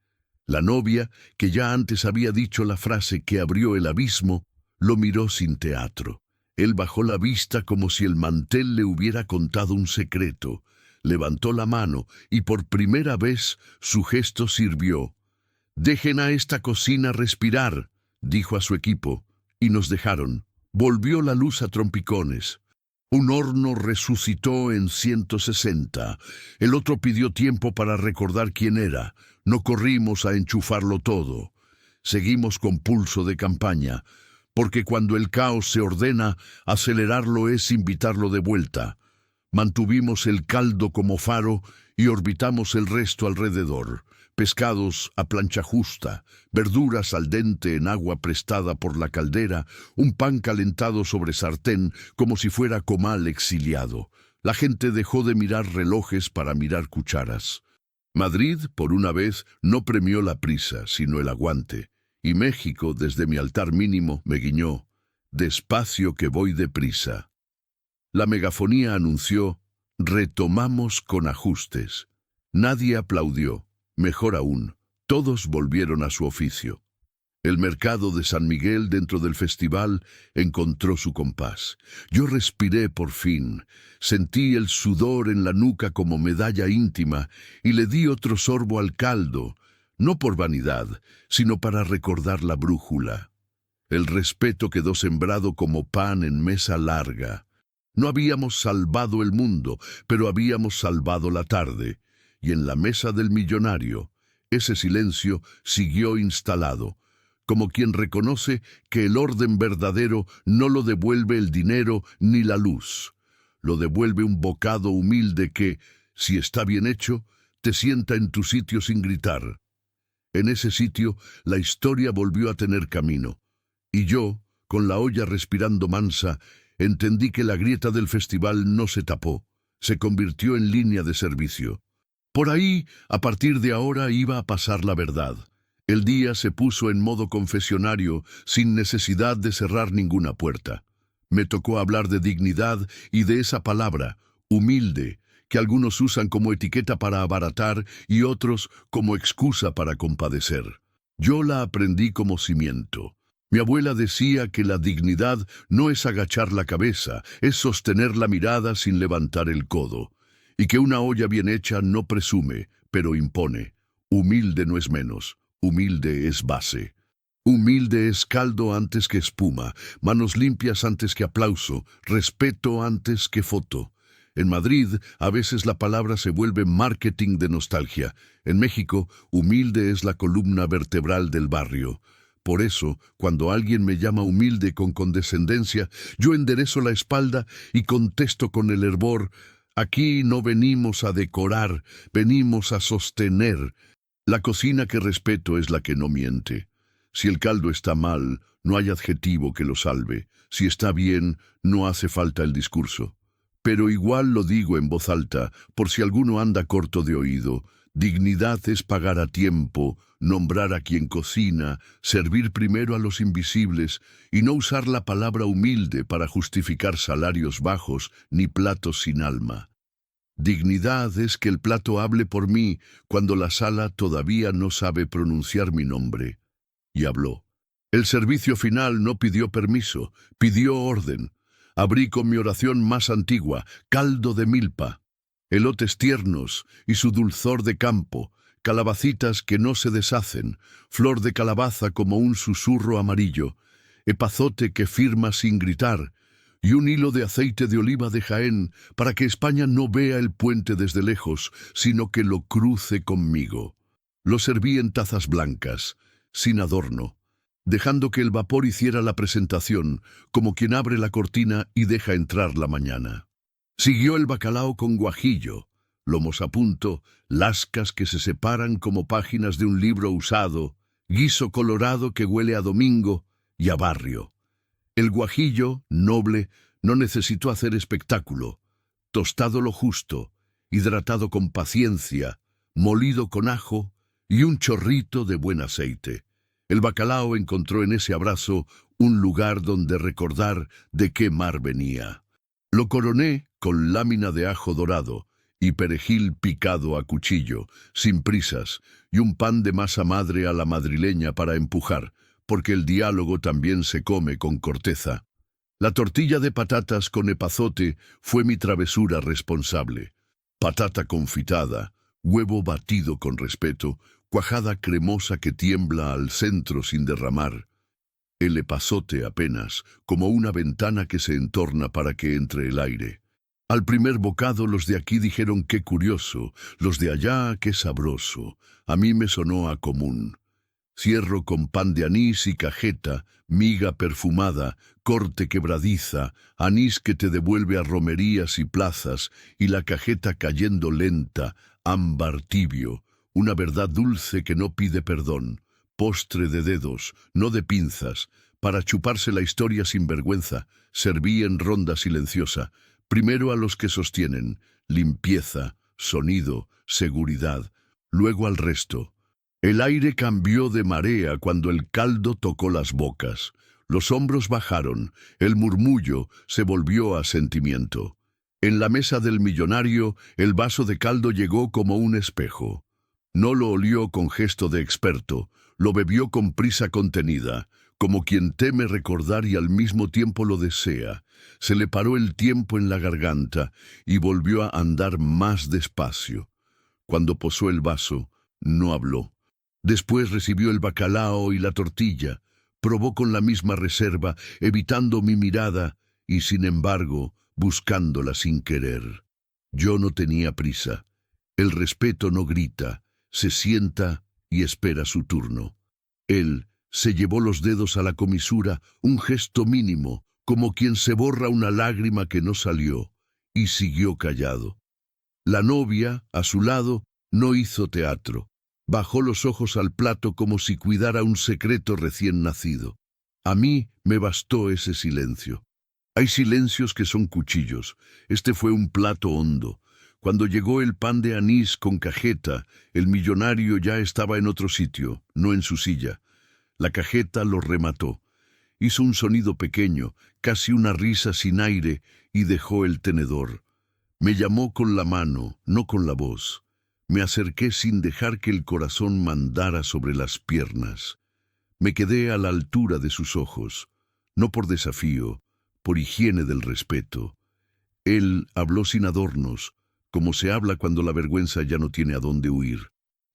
La novia, que ya antes había dicho la frase que abrió el abismo, lo miró sin teatro. Él bajó la vista como si el mantel le hubiera contado un secreto. Levantó la mano y por primera vez su gesto sirvió. «Dejen a esta cocina respirar», dijo a su equipo, y nos dejaron. Volvió la luz a trompicones. Un horno resucitó en 160. El otro pidió tiempo para recordar quién era. No corrimos a enchufarlo todo. Seguimos con pulso de campaña, porque cuando el caos se ordena, acelerarlo es invitarlo de vuelta. Mantuvimos el caldo como faro y orbitamos el resto alrededor. Pescados a plancha justa, verduras al dente en agua prestada por la caldera, un pan calentado sobre sartén como si fuera comal exiliado. La gente dejó de mirar relojes para mirar cucharas. Madrid, por una vez, no premió la prisa, sino el aguante. Y México, desde mi altar mínimo, me guiñó: «Despacio que voy deprisa». La megafonía anunció: «Retomamos con ajustes». Nadie aplaudió. Mejor aún, todos volvieron a su oficio. El mercado de San Miguel dentro del festival encontró su compás. Yo respiré por fin, sentí el sudor en la nuca como medalla íntima y le di otro sorbo al caldo, no por vanidad, sino para recordar la brújula. El respeto quedó sembrado como pan en mesa larga. No habíamos salvado el mundo, pero habíamos salvado la tarde. Y en la mesa del millonario, ese silencio siguió instalado, como quien reconoce que el orden verdadero no lo devuelve el dinero ni la luz. Lo devuelve un bocado humilde que, si está bien hecho, te sienta en tu sitio sin gritar. En ese sitio, la historia volvió a tener camino. Y yo, con la olla respirando mansa, entendí que la grieta del festival no se tapó, se convirtió en línea de servicio. Por ahí, a partir de ahora, iba a pasar la verdad. El día se puso en modo confesionario, sin necesidad de cerrar ninguna puerta. Me tocó hablar de dignidad y de esa palabra, humilde, que algunos usan como etiqueta para abaratar y otros como excusa para compadecer. Yo la aprendí como cimiento. Mi abuela decía que la dignidad no es agachar la cabeza, es sostener la mirada sin levantar el codo. Y que una olla bien hecha no presume, pero impone. Humilde no es menos, humilde es base. Humilde es caldo antes que espuma, manos limpias antes que aplauso, respeto antes que foto. En Madrid, a veces la palabra se vuelve marketing de nostalgia. En México, humilde es la columna vertebral del barrio. Por eso, cuando alguien me llama humilde con condescendencia, yo enderezo la espalda y contesto con el hervor: «Aquí no venimos a decorar, venimos a sostener». La cocina que respeto es la que no miente. Si el caldo está mal, no hay adjetivo que lo salve. Si está bien, no hace falta el discurso. Pero igual lo digo en voz alta, por si alguno anda corto de oído. Dignidad es pagar a tiempo, nombrar a quien cocina, servir primero a los invisibles y no usar la palabra humilde para justificar salarios bajos ni platos sin alma. Dignidad es que el plato hable por mí cuando la sala todavía no sabe pronunciar mi nombre. Y habló. El servicio final no pidió permiso, pidió orden. Abrí con mi oración más antigua: caldo de milpa, elotes tiernos y su dulzor de campo, calabacitas que no se deshacen, flor de calabaza como un susurro amarillo, epazote que firma sin gritar, y un hilo de aceite de oliva de Jaén para que España no vea el puente desde lejos, sino que lo cruce conmigo. Lo serví en tazas blancas, sin adorno, dejando que el vapor hiciera la presentación, como quien abre la cortina y deja entrar la mañana. Siguió el bacalao con guajillo, lomos a punto, lascas que se separan como páginas de un libro usado, guiso colorado que huele a domingo y a barrio. El guajillo, noble, no necesitó hacer espectáculo. Tostado lo justo, hidratado con paciencia, molido con ajo y un chorrito de buen aceite. El bacalao encontró en ese abrazo un lugar donde recordar de qué mar venía. Lo coroné con lámina de ajo dorado y perejil picado a cuchillo, sin prisas, y un pan de masa madre a la madrileña para empujar, porque el diálogo también se come con corteza. La tortilla de patatas con epazote fue mi travesura responsable. Patata confitada, huevo batido con respeto, cuajada cremosa que tiembla al centro sin derramar. el epazote apenas, como una ventana que se entorna para que entre el aire. Al primer bocado los de aquí dijeron qué curioso, los de allá qué sabroso. A mí me sonó a común. Cierro con pan de anís y cajeta, miga perfumada, corte quebradiza, anís que te devuelve a romerías y plazas, y la cajeta cayendo lenta, ámbar tibio, una verdad dulce que no pide perdón, postre de dedos, no de pinzas, para chuparse la historia sin vergüenza, serví en ronda silenciosa, primero a los que sostienen, limpieza, sonido, seguridad, luego al resto. El aire cambió de marea cuando el caldo tocó las bocas. Los hombros bajaron, el murmullo se volvió a sentimiento. En la mesa del millonario, el vaso de caldo llegó como un espejo. No lo olió con gesto de experto, lo bebió con prisa contenida, como quien teme recordar y al mismo tiempo lo desea. Se le paró el tiempo en la garganta y volvió a andar más despacio. Cuando posó el vaso, no habló. Después recibió el bacalao y la tortilla, probó con la misma reserva, evitando mi mirada y, sin embargo, buscándola sin querer. Yo no tenía prisa. El respeto no grita, se sienta y espera su turno. Él se llevó los dedos a la comisura, un gesto mínimo, como quien se borra una lágrima que no salió, y siguió callado. La novia, a su lado, no hizo teatro. Bajó los ojos al plato como si cuidara un secreto recién nacido. A mí me bastó ese silencio. Hay silencios que son cuchillos. Este fue un plato hondo. Cuando llegó el pan de anís con cajeta, el millonario ya estaba en otro sitio, no en su silla. La cajeta lo remató. Hizo un sonido pequeño, casi una risa sin aire, y dejó el tenedor. Me llamó con la mano, no con la voz. Me acerqué sin dejar que el corazón mandara sobre las piernas. Me quedé a la altura de sus ojos, no por desafío, por higiene del respeto. Él habló sin adornos, como se habla cuando la vergüenza ya no tiene a dónde huir.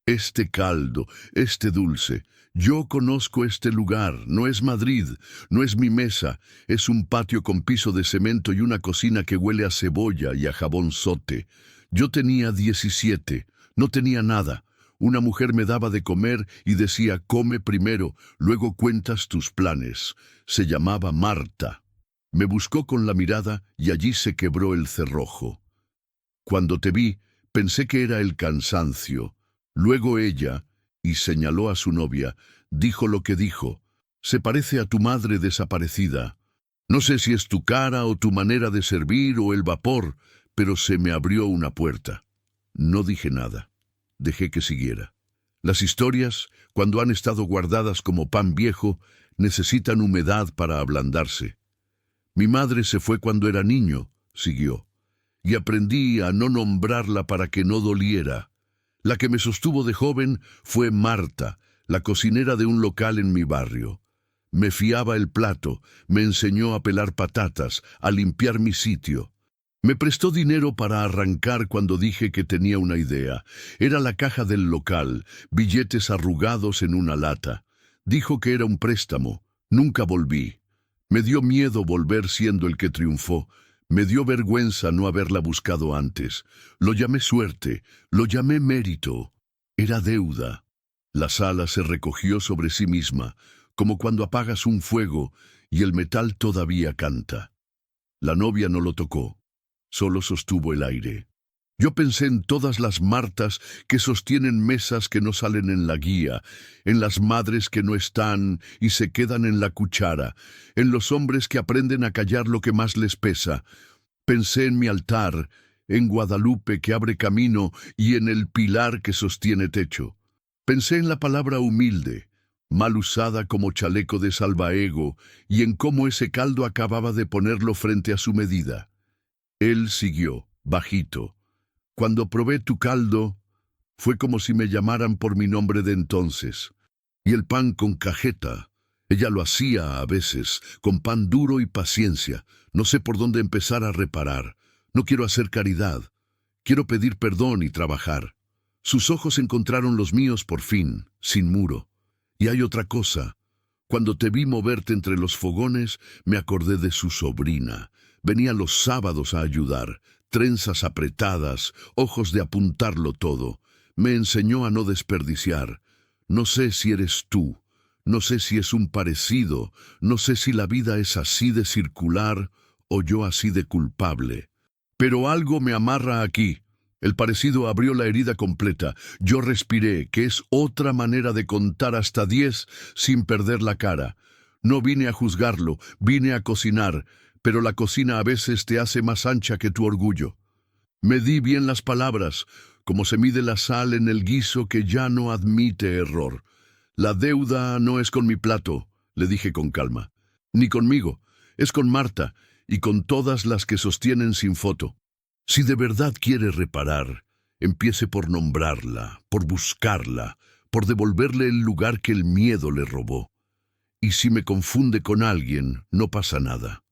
Este caldo, este dulce, yo conozco este lugar, no es Madrid, no es mi mesa, es un patio con piso de cemento y una cocina que huele a cebolla y a jabón sote. Yo tenía 17. No tenía nada. Una mujer me daba de comer y decía, come primero, luego cuentas tus planes. Se llamaba Marta. Me buscó con la mirada y allí se quebró el cerrojo. Cuando te vi, pensé que era el cansancio. Luego ella, y señaló a su novia, dijo lo que dijo. Se parece a tu madre desaparecida. No sé si es tu cara o tu manera de servir o el vapor, pero se me abrió una puerta. No dije nada. Dejé que siguiera. Las historias, cuando han estado guardadas como pan viejo, necesitan humedad para ablandarse. Mi madre se fue cuando era niño, siguió, y aprendí a no nombrarla para que no doliera. La que me sostuvo de joven fue Marta, la cocinera de un local en mi barrio. Me fiaba el plato, me enseñó a pelar patatas, a limpiar mi sitio. Me prestó dinero para arrancar cuando dije que tenía una idea. Era la caja del local, billetes arrugados en una lata. Dijo que era un préstamo. Nunca volví. Me dio miedo volver siendo el que triunfó. Me dio vergüenza no haberla buscado antes. Lo llamé suerte, lo llamé mérito. Era deuda. La sala se recogió sobre sí misma, como cuando apagas un fuego y el metal todavía canta. La novia no lo tocó. Solo sostuvo el aire. Yo pensé en todas las Martas que sostienen mesas que no salen en la guía, en las madres que no están y se quedan en la cuchara, en los hombres que aprenden a callar lo que más les pesa. Pensé en mi altar, en Guadalupe que abre camino y en el pilar que sostiene techo. Pensé en la palabra humilde, mal usada como chaleco de salvaego, y en cómo ese caldo acababa de ponerlo frente a su medida. Él siguió, bajito. Cuando probé tu caldo, fue como si me llamaran por mi nombre de entonces. Y el pan con cajeta. Ella lo hacía a veces, con pan duro y paciencia. No sé por dónde empezar a reparar. No quiero hacer caridad. Quiero pedir perdón y trabajar. Sus ojos encontraron los míos por fin, sin muro. Y hay otra cosa. Cuando te vi moverte entre los fogones, me acordé de su sobrina. Venía los sábados a ayudar, trenzas apretadas, ojos de apuntarlo todo. Me enseñó a no desperdiciar. No sé si eres tú, no sé si es un parecido, no sé si la vida es así de circular o yo así de culpable. Pero algo me amarra aquí. El parecido abrió la herida completa. Yo respiré, que es otra manera de contar hasta 10 sin perder la cara. No vine a juzgarlo, vine a cocinar, pero la cocina a veces te hace más ancha que tu orgullo. Medí bien las palabras, como se mide la sal en el guiso que ya no admite error. La deuda no es con mi plato, le dije con calma, ni conmigo, es con Marta y con todas las que sostienen sin foto. Si de verdad quiere reparar, empiece por nombrarla, por buscarla, por devolverle el lugar que el miedo le robó. Y si me confunde con alguien, no pasa nada.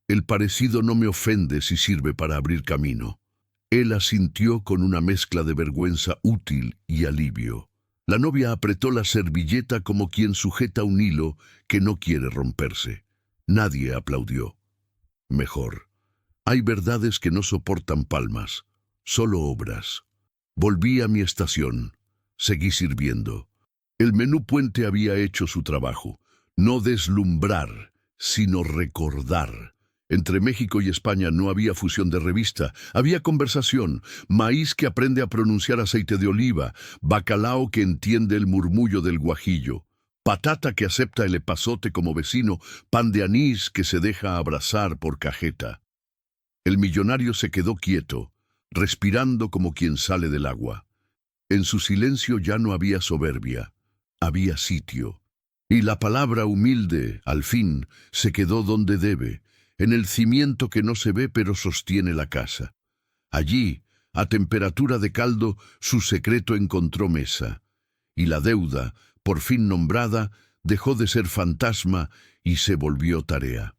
El parecido no me ofende si sirve para abrir camino. Él asintió con una mezcla de vergüenza útil y alivio. La novia apretó la servilleta como quien sujeta un hilo que no quiere romperse. Nadie aplaudió. Mejor. Hay verdades que no soportan palmas, solo obras. Volví a mi estación. Seguí sirviendo. El menú puente había hecho su trabajo. No deslumbrar, sino recordar. Entre México y España no había fusión de revista, había conversación, maíz que aprende a pronunciar aceite de oliva, bacalao que entiende el murmullo del guajillo, patata que acepta el epazote como vecino, pan de anís que se deja abrazar por cajeta. El millonario se quedó quieto, respirando como quien sale del agua. En su silencio ya no había soberbia, había sitio. Y la palabra humilde, al fin, se quedó donde debe, en el cimiento que no se ve pero sostiene la casa. Allí, a temperatura de caldo, su secreto encontró mesa. Y la deuda, por fin nombrada, dejó de ser fantasma y se volvió tarea.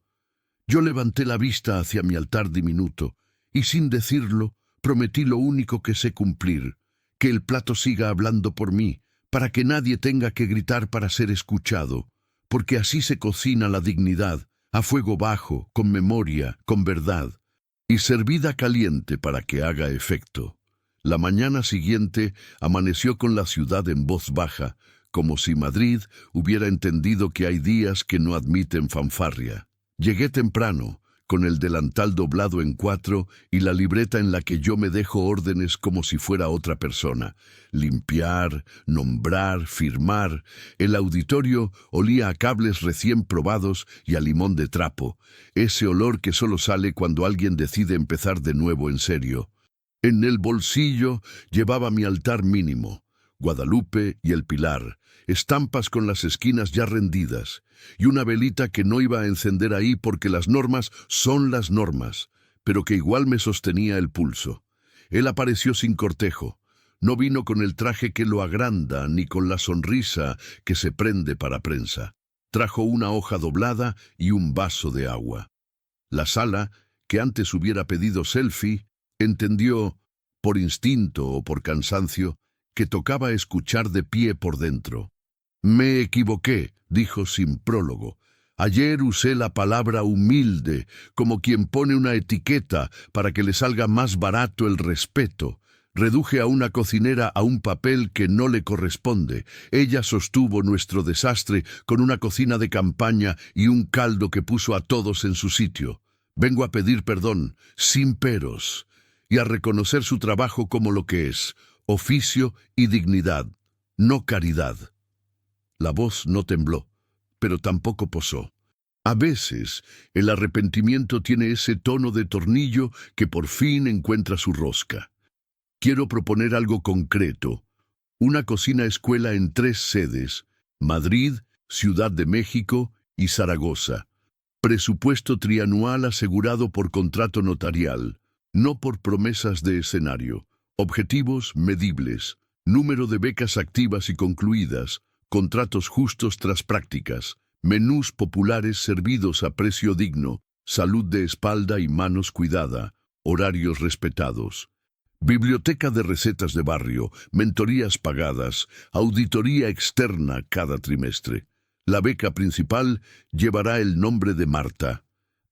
Yo levanté la vista hacia mi altar diminuto y sin decirlo prometí lo único que sé cumplir, que el plato siga hablando por mí, para que nadie tenga que gritar para ser escuchado, porque así se cocina la dignidad, a fuego bajo, con memoria, con verdad, y servida caliente para que haga efecto. La mañana siguiente amaneció con la ciudad en voz baja, como si Madrid hubiera entendido que hay días que no admiten fanfarria. Llegué temprano, con el delantal doblado en 4 y la libreta en la que yo me dejo órdenes como si fuera otra persona. Limpiar, nombrar, firmar. El auditorio olía a cables recién probados y a limón de trapo, ese olor que solo sale cuando alguien decide empezar de nuevo en serio. En el bolsillo llevaba mi altar mínimo, Guadalupe y el Pilar, estampas con las esquinas ya rendidas, y una velita que no iba a encender ahí porque las normas son las normas, pero que igual me sostenía el pulso. Él apareció sin cortejo, no vino con el traje que lo agranda, ni con la sonrisa que se prende para prensa. Trajo una hoja doblada y un vaso de agua. La sala, que antes hubiera pedido selfie, entendió, por instinto o por cansancio, que tocaba escuchar de pie por dentro. Me equivoqué, dijo sin prólogo. Ayer usé la palabra humilde, como quien pone una etiqueta para que le salga más barato el respeto. Reduje a una cocinera a un papel que no le corresponde. Ella sostuvo nuestro desastre con una cocina de campaña y un caldo que puso a todos en su sitio. Vengo a pedir perdón, sin peros, y a reconocer su trabajo como lo que es, oficio y dignidad, no caridad. La voz no tembló, pero tampoco posó. A veces, el arrepentimiento tiene ese tono de tornillo que por fin encuentra su rosca. Quiero proponer algo concreto. Una cocina-escuela en 3 sedes, Madrid, Ciudad de México y Zaragoza. Presupuesto trianual asegurado por contrato notarial, no por promesas de escenario. Objetivos medibles, número de becas activas y concluidas, contratos justos tras prácticas, menús populares servidos a precio digno, salud de espalda y manos cuidada, horarios respetados. Biblioteca de recetas de barrio, mentorías pagadas, auditoría externa cada trimestre. La beca principal llevará el nombre de Marta.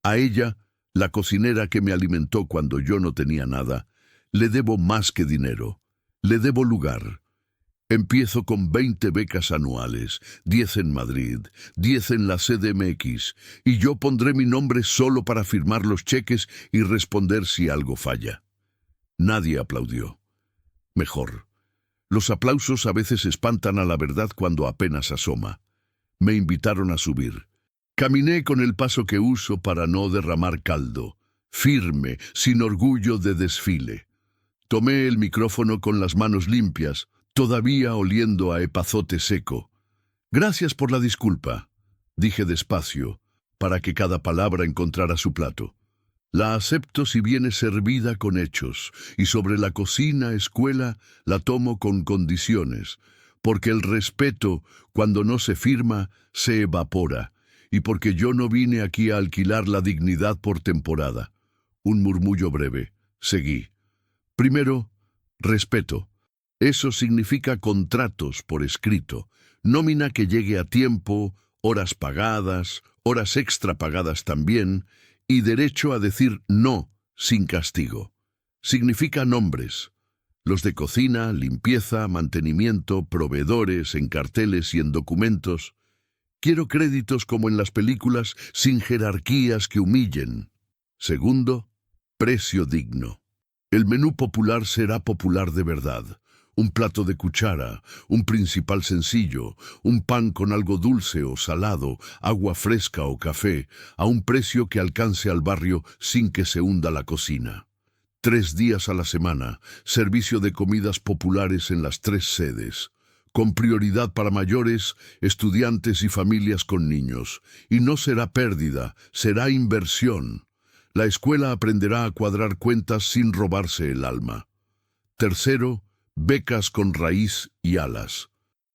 A ella, la cocinera que me alimentó cuando yo no tenía nada, le debo más que dinero. Le debo lugar. Empiezo con 20 becas anuales, 10 en Madrid, 10 en la CDMX, y yo pondré mi nombre solo para firmar los cheques y responder si algo falla. Nadie aplaudió. Mejor. Los aplausos a veces espantan a la verdad cuando apenas asoma. Me invitaron a subir. Caminé con el paso que uso para no derramar caldo, firme, sin orgullo de desfile. Tomé el micrófono con las manos limpias, todavía oliendo a epazote seco. Gracias por la disculpa, dije despacio, para que cada palabra encontrara su plato. La acepto si viene servida con hechos, y sobre la cocina, escuela, la tomo con condiciones, porque el respeto, cuando no se firma, se evapora, y porque yo no vine aquí a alquilar la dignidad por temporada. Un murmullo breve. Seguí. Primero, respeto. Eso significa contratos por escrito, nómina que llegue a tiempo, horas pagadas, horas extra pagadas también, y derecho a decir no sin castigo. Significa nombres. Los de cocina, limpieza, mantenimiento, proveedores, en carteles y en documentos. Quiero créditos como en las películas, sin jerarquías que humillen. Segundo, precio digno. El menú popular será popular de verdad. Un plato de cuchara, un principal sencillo, un pan con algo dulce o salado, agua fresca o café, a un precio que alcance al barrio sin que se hunda la cocina. 3 días a la semana, servicio de comidas populares en las 3 sedes, con prioridad para mayores, estudiantes y familias con niños. Y no será pérdida, será inversión. La escuela aprenderá a cuadrar cuentas sin robarse el alma. Tercero, becas con raíz y alas.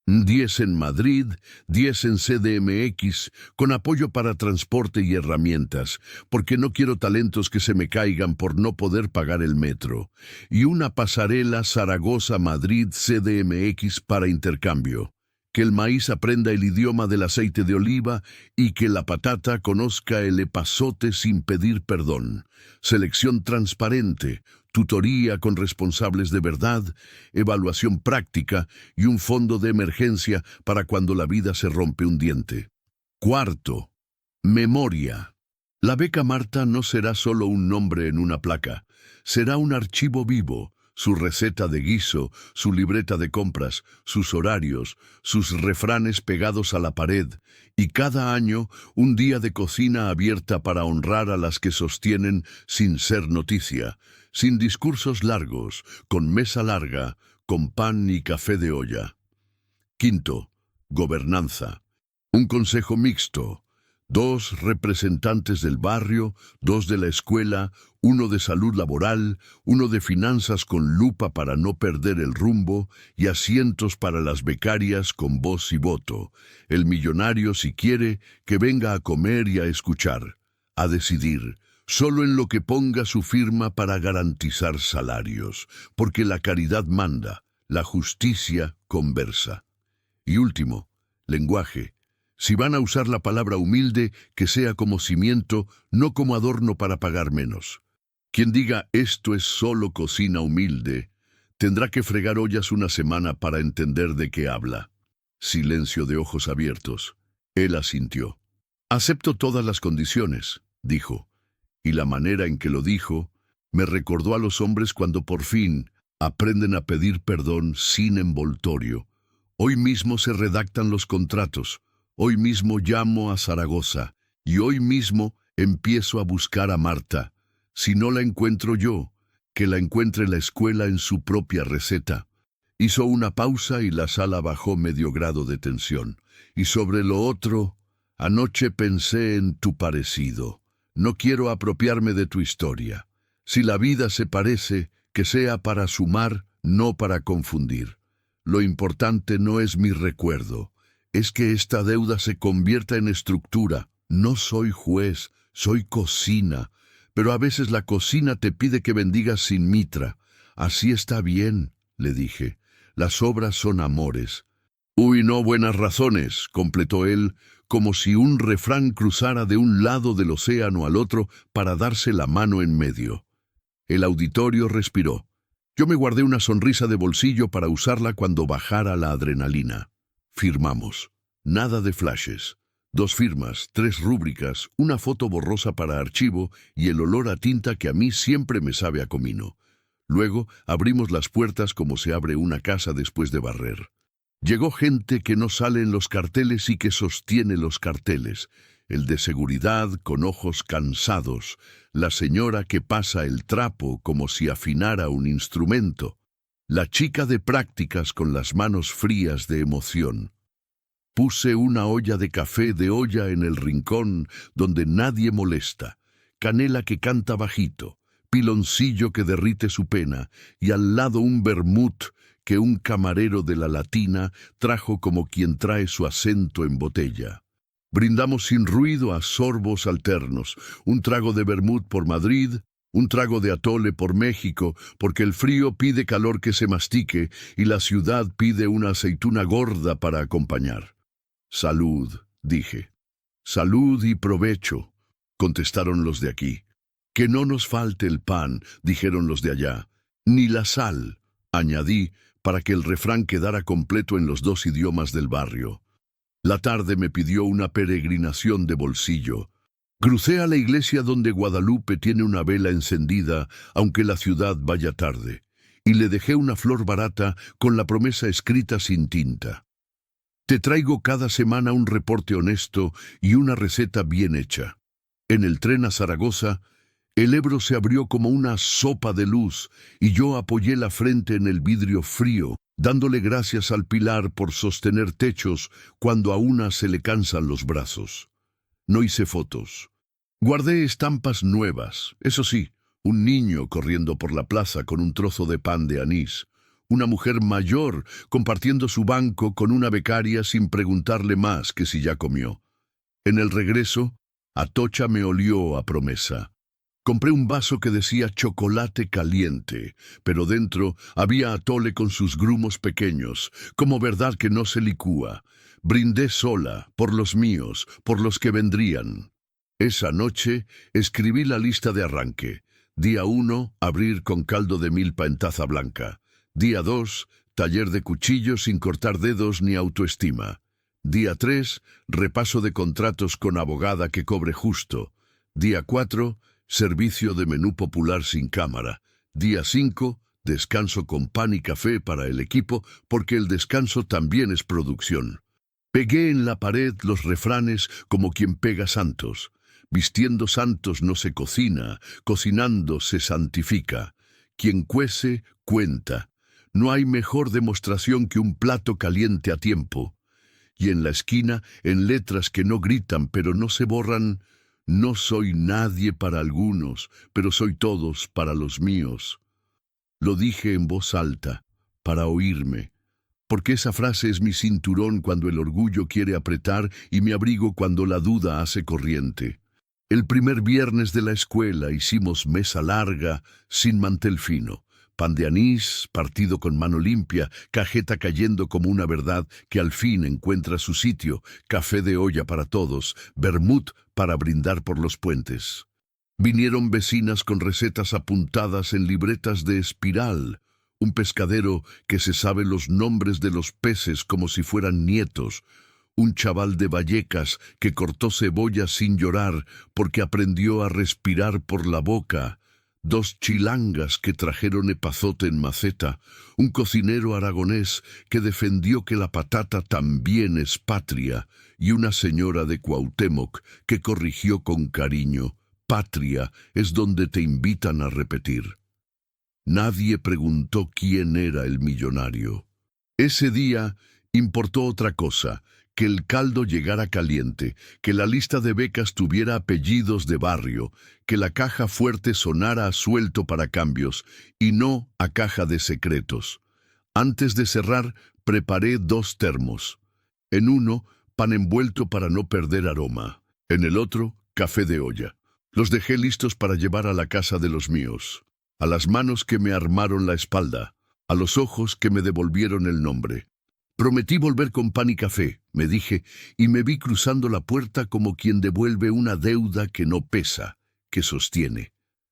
10 en Madrid, 10 en CDMX, con apoyo para transporte y herramientas, porque no quiero talentos que se me caigan por no poder pagar el metro. Y una pasarela Zaragoza-Madrid CDMX para intercambio. Que el maíz aprenda el idioma del aceite de oliva y que la patata conozca el epazote sin pedir perdón. Selección transparente, tutoría con responsables de verdad, evaluación práctica y un fondo de emergencia para cuando la vida se rompe un diente. Cuarto, memoria. La beca Marta no será solo un nombre en una placa, será un archivo vivo. Su receta de guiso, su libreta de compras, sus horarios, sus refranes pegados a la pared, y cada año un día de cocina abierta para honrar a las que sostienen sin ser noticia, sin discursos largos, con mesa larga, con pan y café de olla. Quinto, gobernanza. Un consejo mixto. 2 representantes del barrio, 2 de la escuela, 1 de salud laboral, 1 de finanzas con lupa para no perder el rumbo y asientos para las becarias con voz y voto. El millonario, si quiere, que venga a comer y a escuchar, a decidir, solo en lo que ponga su firma para garantizar salarios, porque la caridad manda, la justicia conversa. Y último, lenguaje. Si van a usar la palabra humilde, que sea como cimiento, no como adorno para pagar menos. Quien diga esto es solo cocina humilde, tendrá que fregar ollas una semana para entender de qué habla. Silencio de ojos abiertos. Él asintió. Acepto todas las condiciones, dijo. Y la manera en que lo dijo me recordó a los hombres cuando por fin aprenden a pedir perdón sin envoltorio. Hoy mismo se redactan los contratos. Hoy mismo llamo a Zaragoza y hoy mismo empiezo a buscar a Marta. Si no la encuentro yo, que la encuentre la escuela en su propia receta. Hizo una pausa y la sala bajó medio grado de tensión. Y sobre lo otro, anoche pensé en tu parecido. No quiero apropiarme de tu historia. Si la vida se parece, que sea para sumar, no para confundir. Lo importante no es mi recuerdo. Es que esta deuda se convierta en estructura. No soy juez, soy cocina, pero a veces la cocina te pide que bendigas sin mitra. Así está bien, le dije. Las obras son amores. Uy, no, buenas razones, completó él, como si un refrán cruzara de un lado del océano al otro para darse la mano en medio. El auditorio respiró. Yo me guardé una sonrisa de bolsillo para usarla cuando bajara la adrenalina. Firmamos. Nada de flashes. 2 firmas, 3 rúbricas, una foto borrosa para archivo y el olor a tinta que a mí siempre me sabe a comino. Luego abrimos las puertas como se abre una casa después de barrer. Llegó gente que no sale en los carteles y que sostiene los carteles. El de seguridad con ojos cansados, la señora que pasa el trapo como si afinara un instrumento, la chica de prácticas con las manos frías de emoción. Puse una olla de café de olla en el rincón donde nadie molesta, canela que canta bajito, piloncillo que derrite su pena y al lado un vermut que un camarero de la Latina trajo como quien trae su acento en botella. Brindamos sin ruido a sorbos alternos, un trago de vermut por Madrid, un trago de atole por México, porque el frío pide calor que se mastique y la ciudad pide una aceituna gorda para acompañar. Salud, dije. Salud y provecho, contestaron los de aquí. Que no nos falte el pan, dijeron los de allá, ni la sal, añadí, para que el refrán quedara completo en los 2 idiomas del barrio. La tarde me pidió una peregrinación de bolsillo. Crucé a la iglesia donde Guadalupe tiene una vela encendida, aunque la ciudad vaya tarde, y le dejé una flor barata con la promesa escrita sin tinta. Te traigo cada semana un reporte honesto y una receta bien hecha. En el tren a Zaragoza, el Ebro se abrió como una sopa de luz y yo apoyé la frente en el vidrio frío, dándole gracias al pilar por sostener techos cuando a una se le cansan los brazos. No hice fotos. Guardé estampas nuevas, eso sí, un niño corriendo por la plaza con un trozo de pan de anís, una mujer mayor compartiendo su banco con una becaria sin preguntarle más que si ya comió. En el regreso, Atocha me olió a promesa. Compré un vaso que decía chocolate caliente, pero dentro había atole con sus grumos pequeños, como verdad que no se licúa. Brindé sola, por los míos, por los que vendrían. Esa noche escribí la lista de arranque. Día 1, abrir con caldo de milpa en taza blanca. Día 2, taller de cuchillos sin cortar dedos ni autoestima. Día 3, repaso de contratos con abogada que cobre justo. Día 4, servicio de menú popular sin cámara. Día 5, descanso con pan y café para el equipo, porque el descanso también es producción. Pegué en la pared los refranes como quien pega santos. Vistiendo santos no se cocina, cocinando se santifica. Quien cuece, cuenta. No hay mejor demostración que un plato caliente a tiempo. Y en la esquina, en letras que no gritan pero no se borran, no soy nadie para algunos, pero soy todos para los míos. Lo dije en voz alta, para oírme, porque esa frase es mi cinturón cuando el orgullo quiere apretar y mi abrigo cuando la duda hace corriente. El primer viernes de la escuela hicimos mesa larga, sin mantel fino. Pan de anís, partido con mano limpia, cajeta cayendo como una verdad que al fin encuentra su sitio, café de olla para todos, vermut para brindar por los puentes. Vinieron vecinas con recetas apuntadas en libretas de espiral, un pescadero que se sabe los nombres de los peces como si fueran nietos, un chaval de Vallecas que cortó cebolla sin llorar porque aprendió a respirar por la boca, 2 chilangas que trajeron epazote en maceta, un cocinero aragonés que defendió que la patata también es patria, y una señora de Cuauhtémoc que corrigió con cariño: patria es donde te invitan a repetir. Nadie preguntó quién era el millonario. Ese día importó otra cosa: que el caldo llegara caliente, que la lista de becas tuviera apellidos de barrio, que la caja fuerte sonara a suelto para cambios y no a caja de secretos. Antes de cerrar, preparé 2 termos. En uno, pan envuelto para no perder aroma. En el otro, café de olla. Los dejé listos para llevar a la casa de los míos. A las manos que me armaron la espalda, a los ojos que me devolvieron el nombre. Prometí volver con pan y café, me dije, y me vi cruzando la puerta como quien devuelve una deuda que no pesa, que sostiene.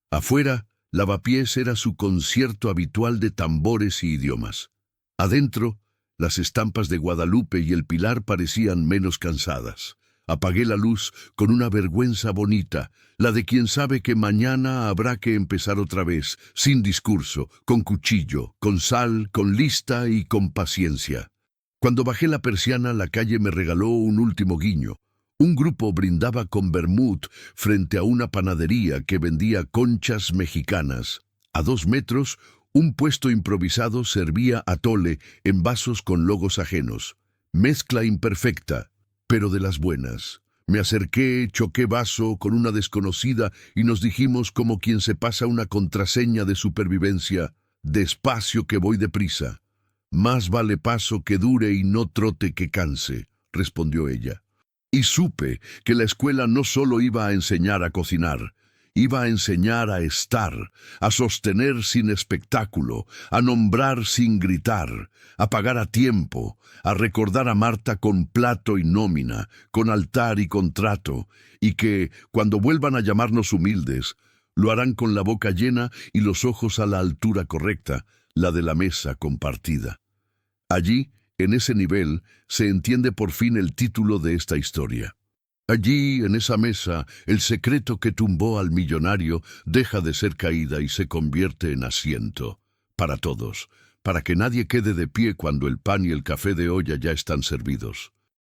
Afuera, Lavapiés era su concierto habitual de tambores y idiomas. Adentro, las estampas de Guadalupe y el Pilar parecían menos cansadas. Apagué la luz con una vergüenza bonita, la de quien sabe que mañana habrá que empezar otra vez, sin discurso, con cuchillo, con sal, con lista y con paciencia. Cuando bajé la persiana, la calle me regaló un último guiño. Un grupo brindaba con vermut frente a una panadería que vendía conchas mexicanas. A 2 metros, un puesto improvisado servía atole en vasos con logos ajenos. Mezcla imperfecta, pero de las buenas. Me acerqué, choqué vaso con una desconocida y nos dijimos como quien se pasa una contraseña de supervivencia. Despacio que voy deprisa. Más vale paso que dure y no trote que canse, respondió ella. Y supe que la escuela no solo iba a enseñar a cocinar, iba a enseñar a estar, a sostener sin espectáculo, a nombrar sin gritar, a pagar a tiempo, a recordar a Marta con plato y nómina, con altar y contrato, y que, cuando vuelvan a llamarnos humildes, lo harán con la boca llena y los ojos a la altura correcta, la de la mesa compartida. Allí, en ese nivel, se entiende por fin el título de esta historia. Allí, en esa mesa, el secreto que tumbó al millonario deja de ser caída y se convierte en asiento. Para todos, para que nadie quede de pie cuando el pan y el café de olla ya están servidos.